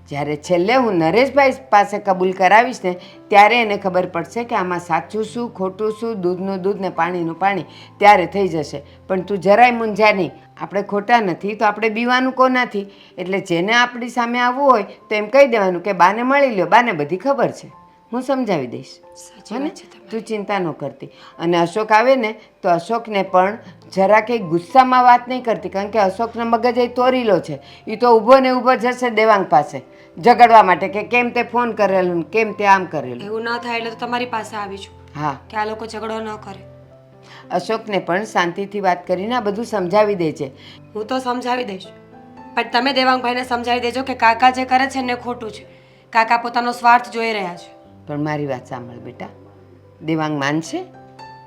A: જ્યારે છેલ્લે હું નરેશભાઈ પાસે કબૂલ કરાવીશ ને ત્યારે એને ખબર પડશે કે આમાં સાચું શું ખોટું શું, દૂધનું દૂધ ને પાણીનું પાણી, ત્યારે થઈ જશે. પણ તું જરાય મૂંઝા નહીં. આપણે ખોટા નથી તો આપણે બીવાનું કોનાથી? એટલે જેને આપણી સામે આવવું હોય તો એમ કહી દેવાનું કે બાને મળી લ્યો, બાને બધી ખબર છે, હું સમજાવી દઈશ.
C: સાચી વાત છે તમારી.
A: તું ચિંતા ન કરતી. અને અશોક આવે ને તો અશોકને પણ જરા કંઈ ગુસ્સામાં વાત નહીં કરતી, કારણ કે અશોકનો મગજ એ તોરીલો છે. એ તો ઊભો ને ઊભો જશે દેવાંગ પાસે ઝઘડવા માટે કે કેમ તે ફોન કરેલું, કેમ તે આમ કરેલું.
C: એવું ના થાય એટલે તો તમારી પાસે આવી છું.
A: હા,
C: કે આ લોકો ઝઘડો ન કરે.
A: અશોકને પણ શાંતિથી વાત કરીને આ બધું સમજાવી દે છે.
C: હું તો સમજાવી દઈશ, પણ તમે દેવાંગભાઈને સમજાવી દેજો કે કાકા જે કરે છે ને ખોટું છે. કાકા પોતાનો સ્વાર્થ જોઈ રહ્યા છે.
A: પણ મારી વાત સાંભળ બેટા, દેવાંગ માનશે?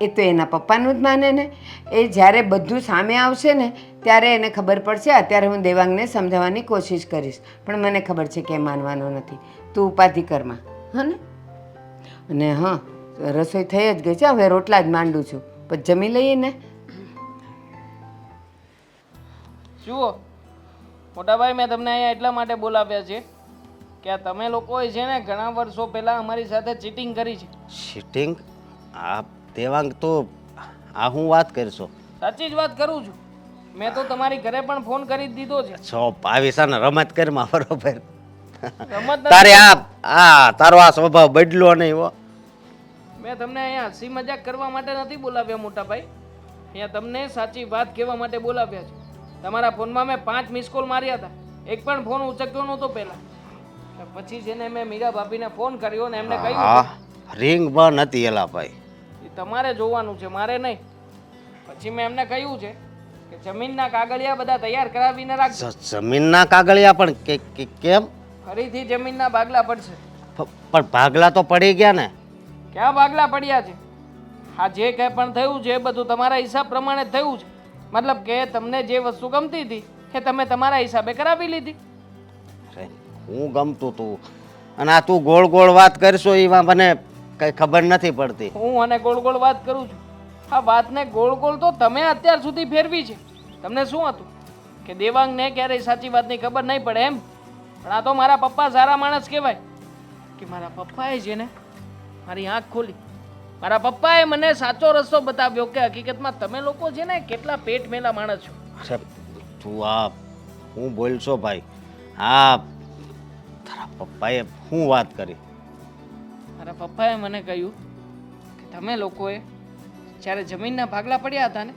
A: એ તો એના પપ્પાનું જ માને ને. એ જ્યારે બધું સામે આવશે ને ત્યારે એને ખબર પડશે. અત્યારે હું દેવાંગને સમજાવવાની કોશિશ કરીશ પણ મને ખબર છે કે એ માનવાનો નથી. તું ઉપાધિ કરમાં, હા ને? અને હા, રસોઈ થઈ જ ગઈ છે, હવે રોટલા જ માંડું છું, પછી જમી લઈએ ને.
F: જુઓ મોટાભાઈ, મેં તમને અહીંયા એટલા માટે બોલાવ્યા છે કે આ તમે લોકોએ છે ને ઘણા વર્ષો પહેલા અમારી સાથે ચીટિંગ કરી છે.
B: ચીટિંગ? આ દેવાંગ તો આ હું વાત કરશો?
F: સાચી જ વાત કરું છું. મેં તો તમારી ઘરે પણ ફોન કરી જ દીધો છે.
B: ચોપ આવી છે ને રમત કરમાં બરોબર.
F: રમત
B: તારે
F: નથી.
B: તારો આ સ્વભાવ બદલો નહીં હો.
F: મેં તમને અહીંયા હસી મજાક કરવા માટે નથી બોલાવ્યા મોટા ભાઈ. અહીંયા તમને સાચી વાત કહેવા માટે બોલાવ્યા છે. તમારા ફોનમાં મેં 5 મિસ કોલ માર્યા હતા. એક પણ ફોન ઉચક્યો નહોતો પહેલા. પછી જેને મેં મીરા ભાભીને ફોન કર્યો ને એમને કહ્યું
B: હા રિંગ બંધ હતી એલા ભાઈ.
F: એ તમારે જોવાનું છે, મારે નહીં. પછી મેં એમને કહ્યું છે કે જમીનના કાગળિયા બધા તૈયાર કરાવીને રાખજો.
B: જમીનના કાગળિયા પણ કેમ?
F: ફરીથી જમીનના ભાગલા પડશે.
B: પણ ભાગલા તો પડી ગયા ને.
F: ક્યાં ભાગલા પડ્યા છે? આ જે કંઈ પણ થયું છે એ બધું તમારા હિસાબ પ્રમાણે જ થયું છે. મતલબ કે તમને જે વસ્તુ ગમતી હતી એ તમે તમારા હિસાબે કરાવી લીધી.
B: અરે, હું ગમતું તું અને આ તું ગોળ ગોળ વાત કરશો એમાં મને કઈ ખબર નથી પડતી.
F: હું અને ગોળ ગોળ વાત કરું છું. આ વાતને ગોળ ગોળ તો તમે અત્યાર સુધી ફેરવી છે. તમને શું હતું કે દેવાંગને ક્યારેય સાચી વાતની ખબર નહીં પડે એમ? પણ આ તો મારા પપ્પા સારા માણસ કહેવાય કે મારા પપ્પાએ છે ને મારી આંખ ખોલી. મારા પપ્પાએ મને સાચો રસ્તો બતાવ્યો કે હકીકતમાં તમે લોકો છે ને કેટલા પેટ મેલા માણસ છો.
B: અરે તું આ હું બોલશો ભાઈ? હા તારા પપ્પાએ શું વાત કરી?
F: મારા પપ્પાએ મને કહ્યું કે તમે લોકોએ જ્યારે જમીનના ભાગલા પડ્યા હતા ને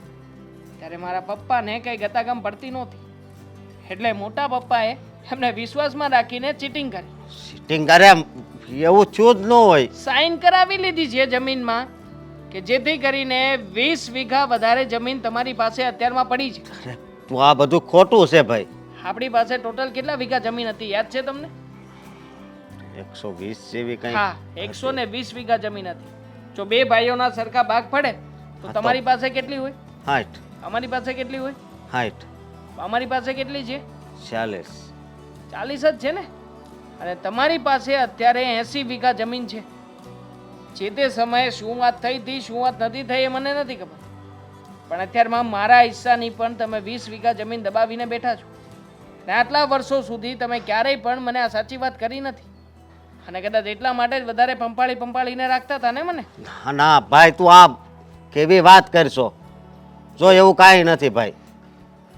F: ત્યારે મારા પપ્પાને કંઈ ગતાગમ પડતી નહોતી. એટલે મોટા પપ્પાએ એમને વિશ્વાસમાં રાખીને ચીટિંગ કરી.
B: સિટિંગ કરે એવું છું જ ન હોય.
F: સાઈન કરાવી લીધી છે જમીનમાં કે જેથી કરીને 20 વીઘા વધારે જમીન તમારી પાસે અત્યારમાં પડી છે.
B: અરે તું આ બધું ખોટું છે ભાઈ.
F: આપણી પાસે ટોટલ કેટલા વીઘા જમીન હતી યાદ છે તમને?
B: 120 જેવી કઈ.
F: હા 120 વીઘા જમીન હતી. જો બે ભાઈઓના સરખા ભાગ પડે તો તમારી પાસે કેટલી હોય?
B: 60.
F: અમારી પાસે કેટલી હોય?
B: 60.
F: અમારી પાસે કેટલી છે?
B: 40.
F: 40 જ છે ને. અને તમારી પાસે અત્યારે 80 વીઘા જમીન છે. જે તે સમયે શું વાત થઈ હતી શું વાત નથી થઈ એ મને નથી ખબર, પણ અત્યારમાં મારા હિસ્સાની પણ તમે 20 વીઘા જમીન દબાવીને બેઠા છો. ને આટલા વર્ષો સુધી તમે ક્યારેય પણ મને આ સાચી વાત કરી નથી. અને કદાચ એટલા માટે જ વધારે પંપાળીને રાખતા હતા ને મને.
B: ના ના ભાઈ તું આ કેવી વાત કરશો? જો એવું કાંઈ નથી ભાઈ.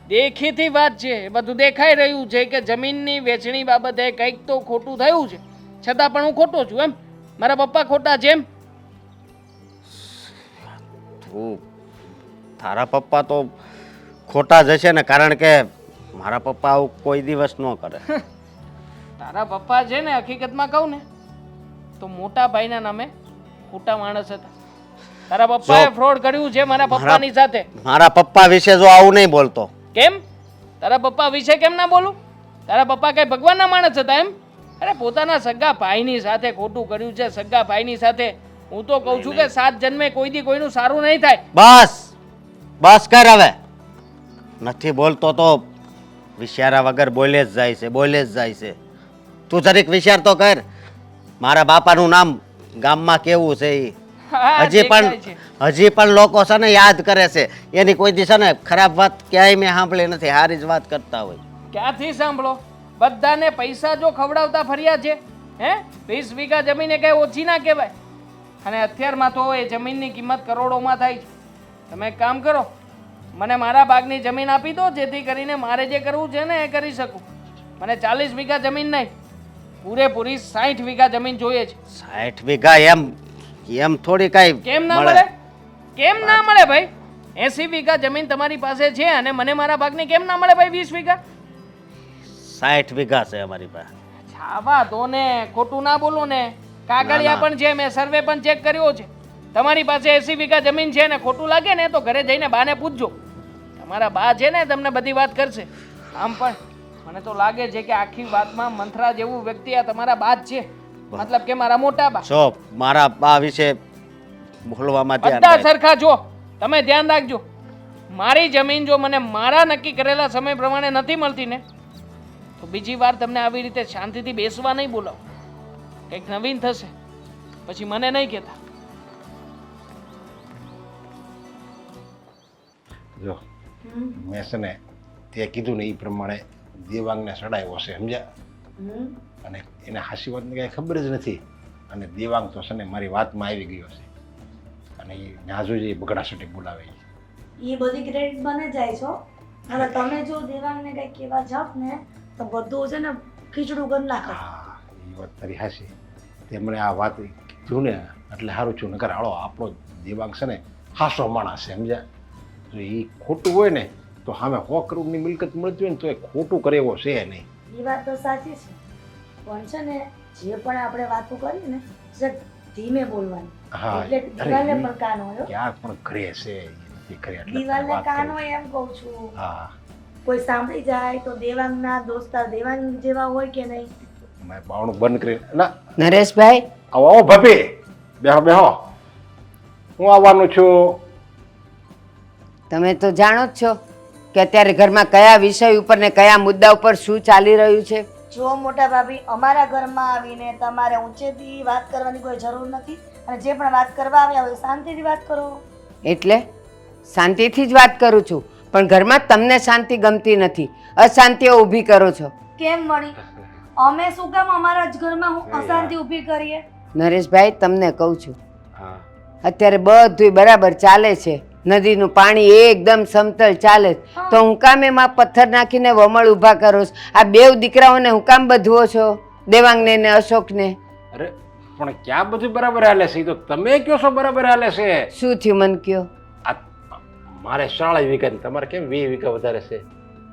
F: દેખીતી વાત છે, એ બધું દેખાઈ રહ્યું છે કે જમીનની વેચણી બાબતે કંઈક તો ખોટું થયું છે, છતાં પણ હું ખોટો છું એમ? મારા પપ્પા ખોટા છે એમ?
B: તું તારા પપ્પા તો ખોટા જ હશે ને, કારણ કે મારા પપ્પા આવું કોઈ દિવસ ન કરે.
F: તારા પપ્પા છે ને હકીકતમાં કહું ને તો મોટા ભાઈના નામે ખોટા માણસ હતા. તારા પપ્પાએ ફ્રોડ કર્યું છે મારા પપ્પાની સાથે.
B: મારા પપ્પા વિશે જો આવું નહીં બોલતો.
F: કેમ? તારા પપ્પા વિશે કેમ ના બોલું? તારા પપ્પા કઈ ભગવાનના માણસ હતા એમ? અરે પોતાના સગા ભાઈની સાથે ખોટું કર્યું છે, સગા ભાઈની સાથે. હું તો કહું છું કે 7 જન્મે કોઈ દી કોઈનું સારું નહીં થાય.
B: બસ બસ કર હવે. નથી બોલતો તો વિચારા વગર બોલે જ જાય છે, બોલે જ જાય છે. તું જરીક વિચાર તો કર. મારા બાપાનું નામ ગામમાં કેવું છે ઈ.
F: હા, દેખાય છે.
B: હજી પણ લોકો છે ને યાદ કરે છે. એની કોઈ દી છે ને ખરાબ વાત ક્યાંય મેં સાંભળી નથી. સારી જ વાત કરતા હોય.
F: ક્યાંથી સાંભળો? બધાને પૈસા જો ખવડાવતા ફર્યા છે હે? 20 વીઘા જમીન એ કઈ ઓછી ના કહેવાય. અને અત્યારમાં તો એ જમીનની કિંમત કરોડોમાં થાય છે. તમે એક કામ કરો, મને મારા ભાગની જમીન આપી દો, જેથી કરીને મારે જે કરવું છે ને એ કરી શકું. મને 40 વીઘા જમીન નહીં, પૂરેપૂરી 60 વીઘા જમીન જોઈએ છે.
B: 60 વીઘા એમ થોડી કઈ
F: કેમ ના મળે? કેમ ના મળે ભાઈ? 80 વીઘા જમીન તમારી પાસે છે અને મને મારા ભાગની કેમ ના મળે ભાઈ 20 વીઘા?
B: 60 વીઘા છે અમારી પાસે.
F: છાવા દો ને, ખોટું ના બોલો ને. કાગળિયા પણ છે, મેં સર્વે પણ ચેક કર્યો છે. તમારી પાસે 80 વીઘા જમીન છે ને ખોટું લાગે ને તો ઘરે જઈને બાને પૂછજો. તમારા બા છે ને તમને બધી વાત કરશે. આમ પણ મને તો લાગે છે કે આખી વાતમાં મંથરા જેવું વ્યક્તિ આ તમારા બા જ છે. મતલબ કે મારા મોટા બા.
B: જો મારા બા વિશે બોલવામાં ધ્યાન
F: બધા
B: રાખ.
F: સરખા જો, તમે ધ્યાન રાખજો. મારી જમીન જો મને મારા નક્કી કરેલા સમય પ્રમાણે નથી મળતી ને તો બીજી વાર તમને આવી રીતે શાંતિથી બેસવા નહીં બોલાવો. કંઈક નવીન થશે પછી મને નહીં કહેતા.
E: જો મેં છે ને તે કીધું ને એ પ્રમાણે દેવાંગને સડાયો હશે, સમજ્યા? અને એને હાસી વાતની કાંઈ ખબર જ નથી. અને દેવાંગ તો છે ને મારી વાતમાં આવી ગયો છે અને એ નાજુ જે બગડાસટી બોલાવે.
D: એ બધી ક્રેડિટ મને જાય છો. હવે તમે જો દેવાંગને કંઈક કહેવા જાઓ ને તો બધું છે ને ખીચડું કરી નાખે.
E: હા એ વાત તારી હાચી. તેમણે આ વાત કીધું ને એટલે સારું છું. નકર હાલો આપણો દેવાંગ છે ને હાસો માણસ છે, સમજ્યા? જો એ ખોટું હોય ને તો સામે 100 કરોડની મિલકત મળતી હોય ને તો એ ખોટું કરે એવો છે નહીં.
D: એ વાત તો સાચી છે, પણ છે ને જે પણ આપણે વાતો કરીએ ને જરાક ધીમે બોલવાની.
E: હા
D: એટલે દિવાલને પણ કાન હોય હો.
E: ક્યાંક પણ ઘરે છે એ નથી ઘરે એટલે
D: દિવાલને
E: વાત
D: કાન
E: કરું.
D: હોય એમ કહું છું.
E: હા
D: કોઈ સાંભળી જાય તો દેવાંગના દોસ્તાર દેવાંગ જેવા હોય કે નહીં?
E: મેં બાવણું બંધ કરી ના.
A: નરેશભાઈ,
E: આવો આવો ભાભી, બેહો બેહો. હું આવવાનું છું.
A: તમે તો જાણો જ છો કે અત્યારે ઘરમાં કયા વિષય ઉપર ને કયા મુદ્દા ઉપર શું ચાલી રહ્યું છે.
D: જો મોટા ભાભી, અમારા ઘરમાં આવીને તમારે ઊંચેથી વાત કરવાની કોઈ જરૂર નથી, અને જે પણ વાત કરવા આવ્યા હોય શાંતિથી વાત કરો.
A: એટલે શાંતિથી જ વાત કરું છું, પણ ઘરમાં તમને શાંતિ ગમતી નથી, અશાંતિઓ ઊભી કરો છો.
D: કેમ મળી? અમે શું કામ અમારા જ ઘરમાં અશાંતિ ઊભી કરીએ?
A: નરેશભાઈ, તમને કહું છું,
E: હા
A: અત્યારે બધુંય બરાબર ચાલે છે, નદીનું પાણી એકદમ સમતલ ચાલે છે, તો હું કામ એમાં પથ્થર નાખીને વમળ ઊભા કરો છો? આ બેવ દીકરાઓને હું કામ બધવો છો, દેવાંગને ને અશોકને?
E: અરે પણ ક્યાં બધું બરાબર હાલે છે? ઈ તો તમે કહો છો બરાબર હાલે છે.
A: શું થયું મન કયો?
E: આ મારે 40 વીઘા ને તમારે કેમ 20 વીઘા વધારે છે?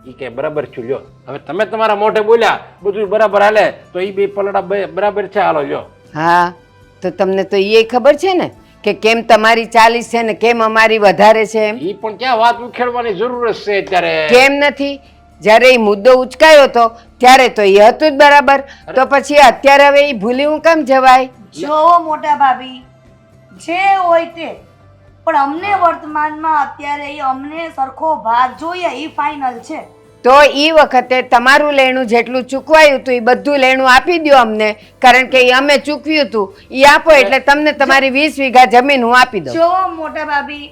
E: ઈ કે બરાબર છું લ્યો. હવે તમે તમારા મોઢે બોલ્યા બધું બરાબર હાલે તો ઈ બે પલડા બરાબર છે, હાલો લ્યો.
A: હા, તો તમને તો એ ખબર છે ને કે કેમ તમારી 40 છે ને કેમ અમારી વધારે છે એમ?
E: ઈ પણ ક્યાં વાત ઉખેડવાની જરૂર છે અત્યારે?
A: કેમ નથી? જ્યારે એ મુદ્દો ઉચકાયો હતો ત્યારે તો એ હતું જ બરાબર, તો પછી અત્યારે હવે એ ભૂલી હું કામ જવાય?
D: જો મોટા ભાભી, જે હોય તે, પણ અમને વર્તમાનમાં અત્યારે એ અમને સરખો ભાગ જોઈએ એ ફાઇનલ છે.
A: તો એ વખતે તમારું લેણું જેટલું ચૂકવાયું હતું એ બધું લેણું આપી દો અમને, કારણ કે એ અમે ચૂકવ્યું હતું એ આપો એટલે તમને તમારી 20 વીઘા જમીન હું આપી દઉં.
D: જો મોટા ભાભી,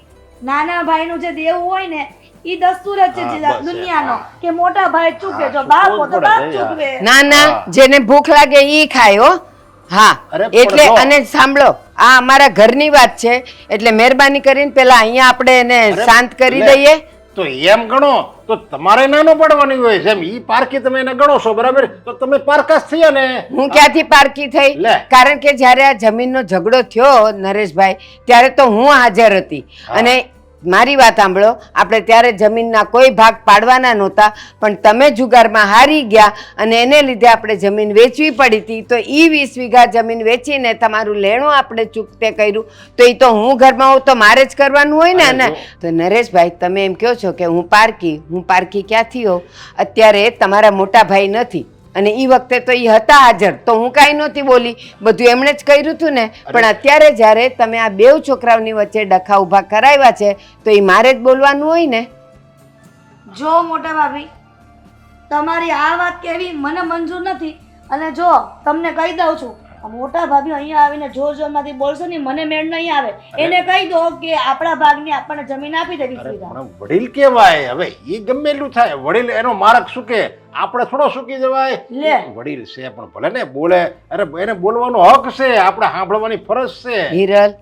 D: નાના ભાઈનું જે દેવું હોય ને ઈ દસ્તુર જ છે દુનિયાનો કે મોટા ભાઈ ચૂકે, જો બાપ તો બાપ ચૂકવે.
A: ના ના, જેને ભૂખ લાગે ઈ ખાય હો. હા,
E: અરે પણ
A: એટલે
E: જો.
A: અને સાંભળો, આ અમારા ઘરની વાત છે એટલે મહેરબાની કરીને પેલા અહીંયા આપણે એને શાંત કરી
E: લે.
A: દઈએ.
E: તો એમ ગણો તો તમારે નાનો પડવાની હોય છે એમ. ઈ પારકી તમે એને ગણો છો બરાબર, તો તમે પારકાશ થયા ને.
A: હું ક્યાંથી પારકી થઈ?
E: લે.
A: કારણ કે જ્યારે આ જમીનનો ઝઘડો થયો નરેશભાઈ, ત્યારે તો હું હાજર હતી. અને મારી વાત સાંભળો, આપણે ત્યારે જમીનના કોઈ ભાગ પાડવાના નહોતા, પણ તમે જુગારમાં હારી ગયા અને એને લીધે આપણે જમીન વેચવી પડી હતી. તો એ 20 વીઘા જમીન વેચીને તમારું લેણું આપણે ચૂકતે કર્યું, તો એ તો હું ઘરમાં હોઉં તો મારે જ કરવાનું હોય ને. અને તો નરેશભાઈ, તમે એમ કહો છો કે હું પારકી ક્યાંથી હોઉં? અત્યારે તમારા મોટા ભાઈ નથી અને એ વખતે તો એ હતા હાજર, તો હું કાંઈ નહોતી બોલી, બધું એમણે જ કર્યું હતું ને. પણ અત્યારે જ્યારે તમે આ બેવ છોકરાઓની વચ્ચે ડખા ઊભા કરાવ્યા છે તો એ મારે જ બોલવાનું હોય ને.
D: જો મોટા ભાભી, તમારી આ વાત કેવી મને મંજૂર નથી, અને જો તમને કહી દઉં છું, આ મોટા ભાભી અહીંયા આવીને જોર જોરમાંથી બોલશે ને મને મેળ નહીં આવે. એને કહી દો કે આપણા ભાગની આપણને જમીન આપી દે 20 વીઘા.
E: પણ વડીલ કેવાય, હવે ઈ ગમે એટલું થાય, વડીલ એનો મારક શું કે આપણે થોડો સુકી જવાય?
D: લે.
E: વડીલ છે પણ ભલે ને બોલે, અરે એને બોલવાનો હક છે, આપણે સાંભળવાની ફરજ છે.
A: હિરલ,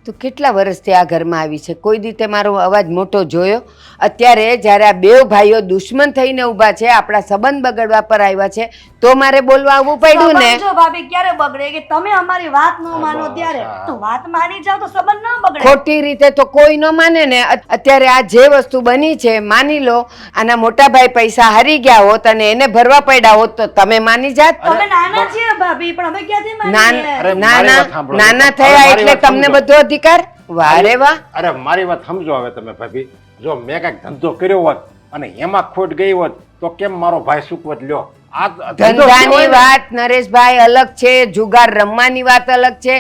A: તું કેટલા વર્ષથી આ ઘરમાં આવી છે? કોઈ રીતે મારો અવાજ મોટો જોયો? અત્યારે જ્યારે આ બેવ ભાઈઓ દુશ્મન થઈને ઊભા છે, આપણા સંબંધ બગડવા પર આવ્યા છે, તો મારે બોલવા આવવું પડ્યું ને.
D: સંબંધ જો ભાભી ક્યારે બગડે કે તમે અમારી વાત ન માનો ત્યારે? તો વાત માની જાવ તો સંબંધ ન બગડે.
A: ખોટી રીતે તો કોઈ ન માને ને. અત્યારે આ જે વસ્તુ બની છે, માની લો આના મોટા ભાઈ પૈસા હારી ગયા હોત અને એને ભરવા પડ્યા હોત તો તમે માની જાત?
D: અમે નાના છીએ ભાભી, પણ અમે ક્યાંથી માનીએ?
E: અરે મારી વાત સાંભળો.
A: નાના
E: હવે
A: થયા
E: મારી
A: એટલે
E: વાત
A: તમને
E: સમજો.
A: બધો અધિકાર? વાહ રે વાહ.
E: અરે મારી વાત સમજો હવે તમે ભાભી. જો મેં કાંઈક ધંધો કર્યો હોત અને એમાં ખોટ ગઈ હોત તો કેમ મારો ભાઈ સુકવત લ્યો? આ ધંધો
A: ધંધાની
E: કેવાય ને.
A: વાત નરેશભાઈ અલગ છે, જુગાર રમવાની વાત અલગ છે,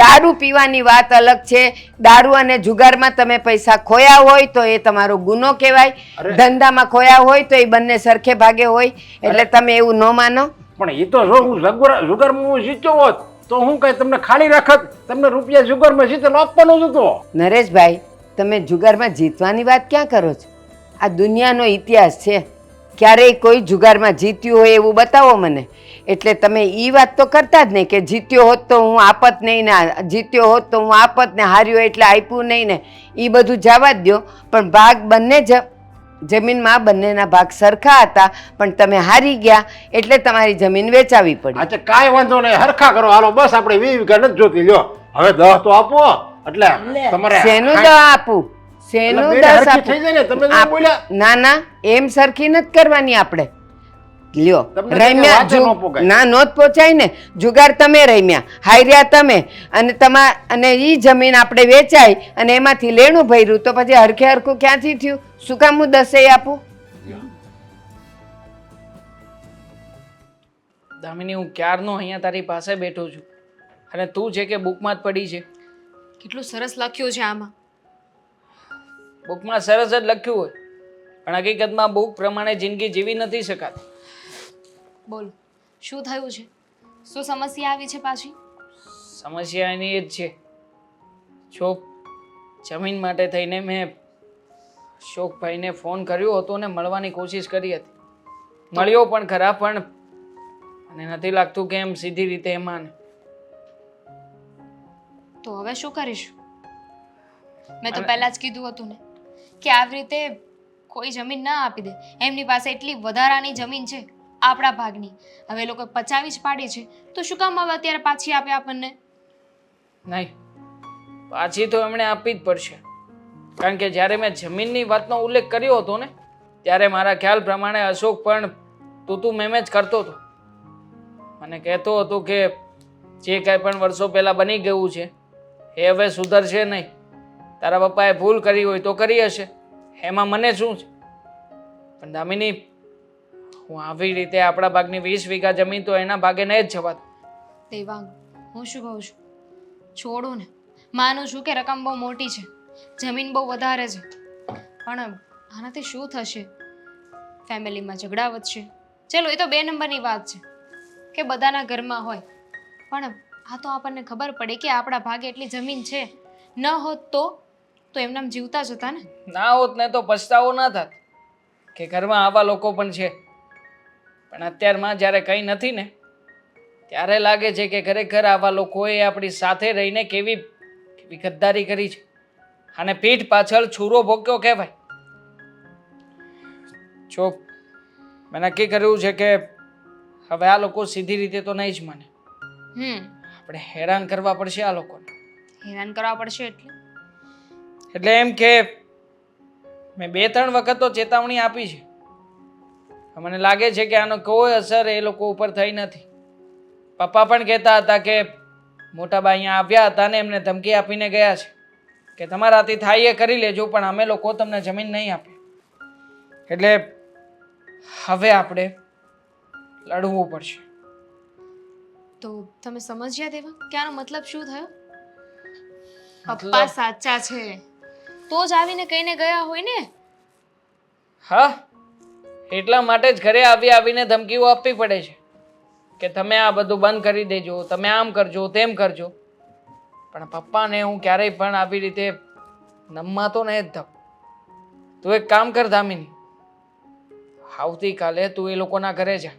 A: દારૂ પીવાની વાત અલગ છે. દારૂ અને જુગારમાં તમે પૈસા ખોયા હોય તો એ તમારો ગુનો કહેવાય,
E: અરે.
A: ધંધામાં ખોયા હોય તો એ બંને સરખે ભાગે હોય, એટલે તમે એવું ન માનો.
E: પણ એ તો જો હું જુગારમાં હું જીત્યો હોત તો હું કઈ તમને ખાલી રાખત? તમને રૂપિયા જુગારમાં જીતેલો આપવાનો જ હતો.
A: નરેશભાઈ, તમે જુગારમાં જીતવાની વાત ક્યાં કરો છો? આ દુનિયાનો ઇતિહાસ છે, ક્યારેય કોઈ જુગારમાં જીત્યું હોય એવું બતાવો મને. એટલે તમે એ વાત તો કરતા જ નહીં કે જીત્યો હોત તો હું આપત નહીં ને, જીત્યો હોત તો હું આપત ને, હાર્યો એટલે આપ્યું નહીં ને. એ બધું જવા જ દો, પણ ભાગ બંને જ જમીનમાં બંનેના ભાગ સરખા હતા પણ તમે હારી ગયા એટલે તમારી જમીન વેચાવી પડી.
E: અચ્છા કાંઈ વાંધો નહીં, હરખા કરો હાલો. બસ આપણે 20 વીઘા નથી જોતી, લ્યો હવે 10 તો આપો. એટલે તમારે
A: શેનું
E: હા,
A: દસ આપું? શેનું
E: એટલે બેન
A: દસ
E: હરખી
A: આપું?
E: થઈ જાય ને, તમે તો
A: આપ-
E: બોલ્યા.
A: ના ના એમ સરખી નથી કરવાની આપણે. લ્યો
E: તમને
A: રમ્યા
E: વાતે ન પોકાય.
A: ના નોત પહોંચાય ને. જુગાર તમે રમ્યા, હાર્યા તમે, અને ઈ જમીન આપણે વેચાઈ અને એમાંથી લેણું ભર્યું તો પછી હરખે હરખું ક્યાંથી થયું? શું કામ હું 10 આપું?
F: દામિની, હું ક્યારનો અહીંયા તારી પાસે બેઠો છું અને તું છે કે બુકમાં જ પડી છે.
C: કેટલું સરસ લખ્યું છે આમાં.
F: બુકમાં સરસ જ લખ્યું હોય પણ હકીકતમાં બુક પ્રમાણે જિંદગી જીવી નથી શકાતી.
G: બોલો શું થયું છે? શું સમસ્યા આવી છે પાછી?
F: સમસ્યા એની એ જ છે. જો જમીન માટે થઈને મેં અશોકભાઈને ફોન કર્યો હતો ને મળવાની કોશિશ કરી હતી. મળ્યો પણ ખરા, પણ મને નથી લાગતું કે એમ સીધી રીતે એ માને.
G: તો હવે શું કરીશું? મેં તો
F: અને-
G: પહેલા જ કીધું હતું ને કે આવી રીતે કોઈ જમીન ના આપી દે. એમની પાસે એટલી વધારાની જમીન છે આપણા ભાગની, હવે એ લોકો પચાવી જ પાડી છે તો શું કામ હવે અત્યારે પાછી આપે આપણને?
F: નહીં, પાછી તો એમણે આપવી જ પડશે. કારણ કે જ્યારે મેં જમીનની વાતનો ઉલ્લેખ કર્યો હતો ને ત્યારે મારા ખ્યાલ પ્રમાણે અશોક પણ તું મેમ જ કરતો હતો. મને કહેતો હતો કે જે કાંઈ પણ વર્ષો પહેલાં બની ગયું છે એ હવે સુધરશે નહીં. તારા પપ્પાએ ભૂલ કરી હોય તો કરી હશે, એમાં મને શું છે? પણ દામિની, હું આવી રીતે આપણા ભાગની 20 વીઘા જમીન તો એના ભાગે નહીં જ જવા દઉં.
G: દેવાંગ, હું શું કહું છું, છોડો ને. માનું છું કે રકમ બહુ મોટી છે, જમીન બહુ વધારે છે, પણ આનાથી શું થશે? ફેમિલીમાં ઝઘડા વધશે. ચલો એ તો 2 નંબરની વાત છે કે બધાના ઘરમાં હોય, પણ આ તો આપણને ખબર પડે કે આપણા ભાગે એટલી જમીન છે. ન હોત તો એમનામ જીવતા જ હતા ને.
F: ના હોત ને તો પછતાવો ના થાત કે ઘરમાં આવા લોકો પણ છે. પણ અત્યારમાં જ્યારે કંઈ નથી ને ત્યારે લાગે છે કે ખરેખર આવા લોકોએ આપણી સાથે રહીને કેવી ગદ્દારી કરી છે અને પીઠ પાછળ છૂરો ભોગ્યો કહેવાય. જો મેં નક્કી કર્યું છે કે હવે આ લોકો સીધી રીતે તો નહીં જ માને. આપણે હેરાન કરવા પડશે આ લોકોને.
G: હેરાન કરવા પડશે
F: એટલે એમ કે મેં 2-3 વખત તો ચેતવણી આપી છે. મને લાગે છે કે આનો કોઈ અસર એ લોકો ઉપર થઈ નથી. પપ્પા પણ કહેતા હતા કે મોટાબા અહીંયા આવ્યા હતા ને એમને ધમકી આપીને ગયા છે કે તમારાથી થાય એ કરી લેજો પણ અમે લોકો તમને જમીન નહીં આપીએ. એટલે હવે આપણે લડવું પડશે.
G: તો તમે સમજ્યા દેવા કે આનો મતલબ શું થયો?
F: મતલબ?
G: પપ્પા સાચા છે તો જ આવીને કહીને ગયા હોય ને.
F: હા, એટલા માટે જ ઘરે આવીને ધમકીઓ આપવી પડે છે કે તમે આ બધું બંધ કરી દેજો, તમે આમ કરજો, તેમ કરજો. પણ પપ્પાને હું ક્યારેય પણ આવી રીતે નમવાતો નહીં જ દઉં. તું એક કામ કર દામિની, આવતીકાલે તું એ લોકોના ઘરે જા.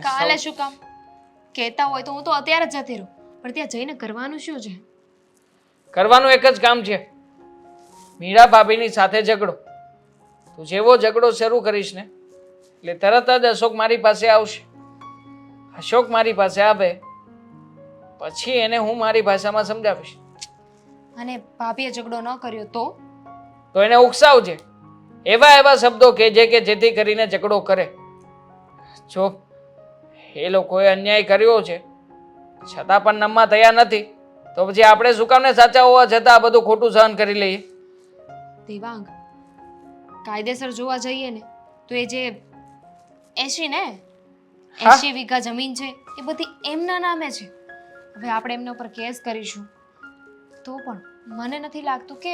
G: કાલે શું કામ? કહેતા હોય તો હું તો અત્યારે જ જતી રહું, પણ ત્યાં જઈને કરવાનું શું છે?
F: કરવાનું એક જ કામ છે, મીરા ભાભીની સાથે ઝઘડો. તું જેવો ઝઘડો શરૂ કરીશ ને એટલે તરત જ અશોક મારી પાસે આવશે. અશોક મારી પાસે આવે પછી એને હું મારી ભાષામાં સમજાવીશ.
G: અને ભાભીએ ઝઘડો ન કર્યો
F: તો એને ઉકસાવજે, એવા શબ્દો કહેજે કે જેથી કરીને ઝઘડો કરે. જો એ લોકોએ અન્યાય કર્યો છે છતાં પણ નમવા તૈયાર નથી તો પછી આપણે શું કામને સાચા હોવા છતાં આ બધું ખોટું સહન કરી લઈએ?
G: દેવાંગ, કાયદેસર જોવા જઈએ ને તો એ જે 80 વીઘા જમીન છે એ બધી એમના નામે છે. હવે આપણે એમના ઉપર કેસ કરીશું તો પણ મને નથી લાગતું કે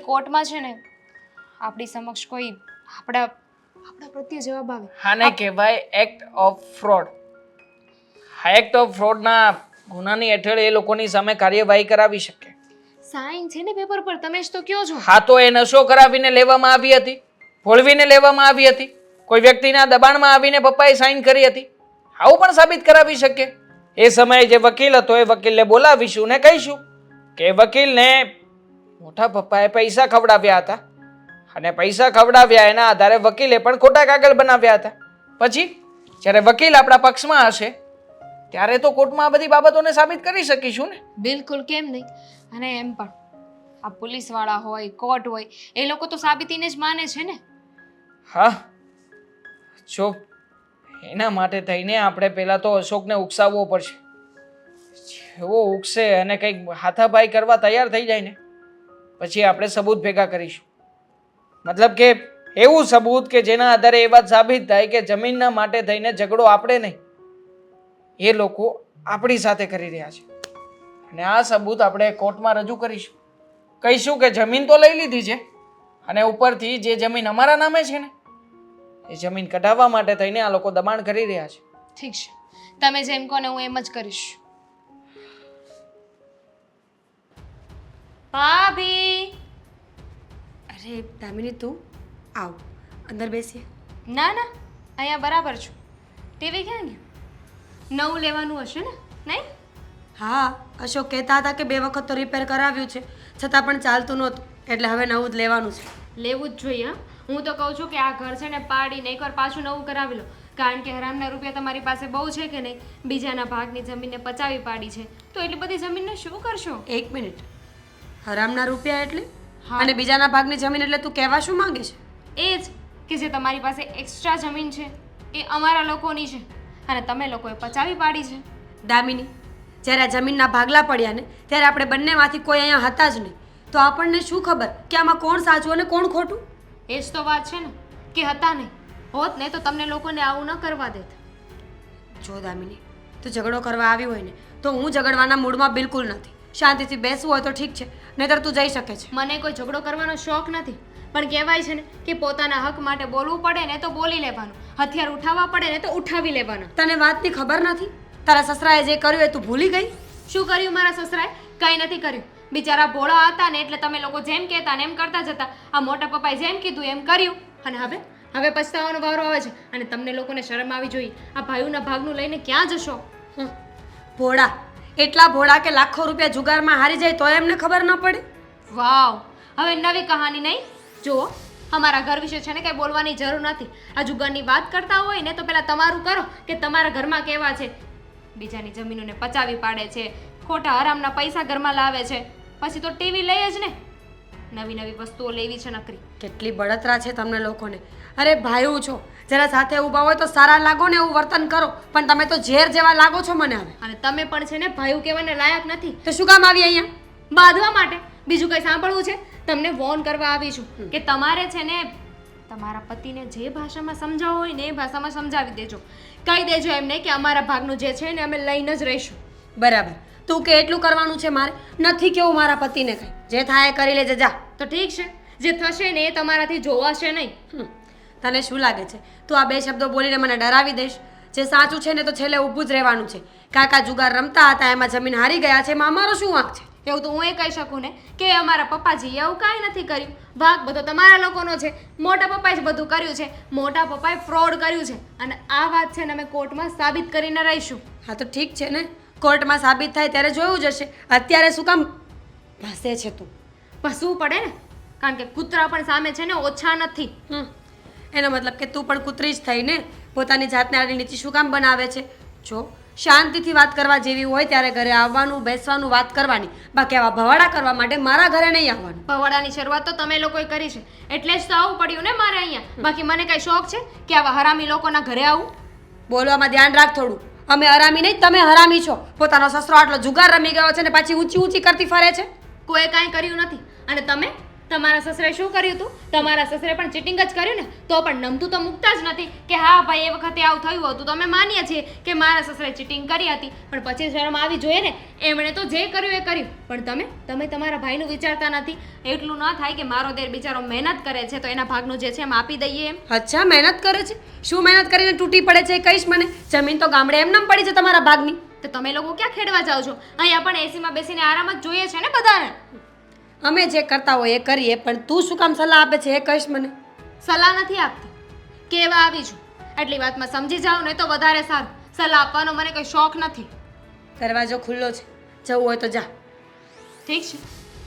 G: કોર્ટમાં છે ને આપણી સમક્ષ કોઈ આપણા પ્રત્યે જવાબ આવે.
F: આને કહેવાય એક્ટ ઓફ ફ્રોડ. આ એક્ટ ઓફ ફ્રોડના ગુનાની હેઠળ એ લોકોની સામે કાર્યવાહી કરાવી શકે.
G: સાઈન છે ને પેપર પર, તમે જ તો કહો છો.
F: હા, તો એ નશો કરાવીને લેવામાં આવી હતી, ભોળવીને લેવામાં આવી હતી, કોઈ વ્યક્તિના દબાણમાં આવીને પપ્પાએ સાઈન કરી હતી. આવું પણ સાબિત કરાવી શકે. એ સમયે જે વકીલ હતો એ વકીલને બોલાવીશું ને કહીશું કે વકીલને મોટા પપ્પાએ પૈસા ખવડાવ્યા હતા અને પૈસા ખવડાવ્યા એના આધારે વકીલે પણ ખોટા કાગળ બનાવ્યા હતા. પછી જ્યારે વકીલ આપણા પક્ષમાં હશે ત્યારે તો કોર્ટમાં આ બધી બાબતોને સાબિત કરી શકીશું ને.
G: બિલકુલ, કેમ નહીં. અને એમ પણ આ પોલીસવાળા હોય, કોર્ટ હોય, એ લોકો તો સાબિતીને જ માને છે ને.
F: હા, જો એના માટે થઈને આપણે પહેલાં તો અશોકને ઉકસાવવો પડશે. જેવો ઉકસે અને કંઈક હાથાપાઈ કરવા તૈયાર થઈ જાય ને પછી આપણે સબૂત ભેગા કરીશું. મતલબ કે એવું સબૂત કે જેના આધારે એ વાત સાબિત થાય કે જમીનના માટે થઈને ઝઘડો આપણે નહીં, એ લોકો આપણી સાથે કરી રહ્યા છે. અને આ સબૂત આપણે કોર્ટમાં રજૂ કરીશું. કહીશું કે જમીન તો લઈ લીધી છે અને ઉપરથી જે જમીન અમારા નામે છે ને એ જમીન કઢાવવા માટે થઈને આ લોકો દબાણ કરી રહ્યા છે.
G: ઠીક છે, તમે જેમ કહો ને હું એમ જ કરીશ. ભાભી!
C: અરે દામિની, તું આવ, અંદર બેસીએ.
G: ના ના, અહીંયા બરાબર છું. ટીવી ક્યાં ગયું? નવું લેવાનું હશે ને, નહીં?
C: હા, અશોક કહેતા હતા કે 2 વખત તો રિપેર કરાવ્યું છે છતાં પણ ચાલતું નહોતું, એટલે હવે નવું જ લેવાનું છે.
G: લેવું જ જોઈએ. હા, હું તો કહું છું કે આ ઘર છે ને પાડીને એકવાર પાછું નવું કરાવી લો. કારણ કે હરામના રૂપિયા તમારી પાસે બહુ છે કે નહીં? બીજાના ભાગની જમીનને પચાવી પાડી છે તો એટલી બધી જમીનને શું કરશો?
C: 1 મિનિટ, હરામના રૂપિયા એટલે?
G: હા.
C: અને બીજાના ભાગની જમીન એટલે તું કહેવા શું માંગે છે?
G: એ જ કે જે તમારી પાસે એક્સ્ટ્રા જમીન છે એ અમારા લોકોની છે અને તમે લોકોએ પચાવી પાડી છે.
C: દામિની, જ્યારે આ જમીનના ભાગલા પડ્યા ને ત્યારે આપણે બંનેમાંથી કોઈ અહીંયા હતા જ નહીં, તો આપણને શું ખબર કે આમાં કોણ સાચું અને કોણ ખોટું?
G: એ જ તો વાત છે ને કે હતા નહીં. હોત ને તો તમને લોકોને આવું ન કરવા દેત.
C: જો દામિની, તું ઝઘડો કરવા આવી હોય ને તો હું ઝઘડવાના મૂડમાં બિલકુલ નથી. શાંતિથી બેસવું હોય તો ઠીક છે, નહીંતર તું જઈ શકે છે.
G: મને કોઈ ઝઘડો કરવાનો શોખ નથી, પણ કહેવાય છે ને કે પોતાના હક માટે બોલવું પડે ને તો બોલી લેવાનું, હથિયાર ઉઠાવવા પડે ને તો ઉઠાવી લેવાના.
C: તને વાતની ખબર નથી? તારા સસરાએ જે કર્યું એ તું ભૂલી ગઈ?
G: શું કર્યું મારા સસરાએ? કંઈ નથી કર્યું. બિચારા ભોળા હતા ને એટલે તમે લોકો જેમ કહેતા ને એમ કરતા જતા. આ મોટા પપ્પાએ જેમ કીધું એમ કર્યું અને હવે પછતાવાનો વારો આવે છે. અને તમને લોકોને શરમ આવી જોઈએ. આ ભાઈઓના ભાગનું લઈને ક્યાં જશો?
C: ભોળા, એટલા ભોળા કે લાખો રૂપિયા જુગારમાં હારી જાય તો એમને ખબર ન પડે?
G: વાવ! હવે નવી કહાની નહીં. જુઓ, અમારા ઘર વિશે છે ને કંઈ બોલવાની જરૂર નથી. આ જુગારની વાત કરતા હોય ને તો પહેલાં તમારું કરો કે તમારા ઘરમાં કેવા છે. બીજાની જમીનોને પચાવી પાડે છે, ખોટા હરામના પૈસા ઘરમાં લાવે છે, પછી તો ટીવી લઈએ જ ને. નવી નવી વસ્તુઓ લેવી છે નકરી.
C: કેટલી બળતરા છે તમને લોકોને. અરે ભાઈઓ છો, જરા સાથે ઊભા હોય તો સારા લાગો ને એવું વર્તન કરો, પણ તમે તો ઝેર જેવા લાગો છો મને હવે.
G: અને તમે પણ છે ને ભાઈઓ કહેવાને લાયક નથી.
C: તો શું કામ આવી અહીંયા?
G: બાંધવા માટે. બીજું કંઈ સાંભળવું છે? તમને વોર્ન કરવા આવી છું કે તમારે છે ને તમારા પતિને જે ભાષામાં સમજાવવું હોય ને એ ભાષામાં સમજાવી દેજો. કહી દેજો એમને કે અમારા ભાગનું જે છે ને અમે લઈને જ રહીશું.
C: બરાબર, તું કે એટલું કરવાનું છે મારે? નથી કેવું મારા પતિને કંઈ. જે થાય એ કરી લેજે, જા.
G: તો ઠીક છે, જે થશે ને એ તમારાથી જોવાશે નહીં.
C: તને શું લાગે છે તું આ 2 શબ્દો બોલીને મને ડરાવી દઈશ? જે સાચું છે ને તો છેલ્લે ઊભું જ રહેવાનું છે. કાકા જુગાર રમતા હતા, એમાં જમીન હારી ગયા છે, એમાં અમારો શું વાંક છે?
G: એવું તો હું એ કહી શકું ને કે અમારા પપ્પાજીએ એવું કાંઈ નથી કર્યું. ભાગ બધો તમારા લોકોનો છે. મોટા પપ્પાએ જ બધું કર્યું છે. મોટા પપ્પાએ ફ્રોડ કર્યું છે અને આ વાત છે ને અમે કોર્ટમાં સાબિત કરીને રહીશું.
C: હા તો ઠીક છે ને, કોર્ટમાં સાબિત થાય ત્યારે જોયું જશે. અત્યારે શું કામ ભાસે છે તું?
G: ભસવું પડે ને, કારણ કે કૂતરા પણ સામે છે ને ઓછા નથી.
C: એનો મતલબ કે તું પણ કૂતરી જ થઈ ને? પોતાની જાતને આની નીચે શું કામ બનાવે છે? જો શાંતિથી વાત કરવા જેવી હોય ત્યારે ઘરે આવવાનું, બેસવાનું, વાત કરવાની. બાકી આવા ભવાડા કરવા માટે મારા ઘરે નહીં આવવાનું.
G: ભવાડાની શરૂઆત તો તમે લોકોએ કરી છે એટલે જ તો આવવું પડ્યું ને મારે અહીંયા. બાકી મને કઈ શોખ છે કે આવા હરામી લોકોના ઘરે આવું?
C: બોલવામાં ધ્યાન રાખ થોડું. અમે હરામી નહીં, તમે હરામી છો. પોતાનો સસરો આટલો જુગાર રમી ગયો છે ને પાછી ઊંચી ઊંચી કરતી ફરે છે.
G: કોઈ કાંઈ કર્યું નથી. અને તમે તમારા સસરે શું કર્યું હતું? તમારા સસરે પણ ચીટિંગ જ કર્યું ને, તો પણ નમતું તો મૂકતા જ નથી કે હા ભાઈ એ વખતે આવું થયું હતું તો અમે માનીએ છીએ કે મારા સસરે ચીટિંગ કરી હતી, પણ પછી શરમ આવી જોઈએ ને. એમણે તો જે કર્યું એ કર્યું, પણ તમે તમારા ભાઈનું વિચારતા નથી. એટલું ન થાય કે મારો દેર બિચારો મહેનત કરે છે તો એના ભાગનું જે છે એમ આપી દઈએ એમ.
C: અચ્છા, મહેનત કરે છે? શું મહેનત કરીને તૂટી પડે છે એ કહીશ મને? જમીન તો ગામડે એમનેમ પડી છે તમારા ભાગની.
G: તો તમે લોકો ક્યાં ખેડવા જાઓ છો? અહીંયા પણ એસીમાં બેસીને આરામ જ જોઈએ છે ને બધાને.
C: અમે જે કરતા હોય એ કરીએ, પણ તું શું કામ સલાહ આપે છે એ કહીશ મને?
G: સલાહ નથી આપતી, કેવા આવી છું. એટલી વાતમાં સમજી જાઓ ને તો વધારે સારું. સલાહ આપવાનો મને કોઈ શોખ નથી.
C: દરવાજો ખુલ્લો છે, જવું હોય તો જા.
G: ઠીક છે,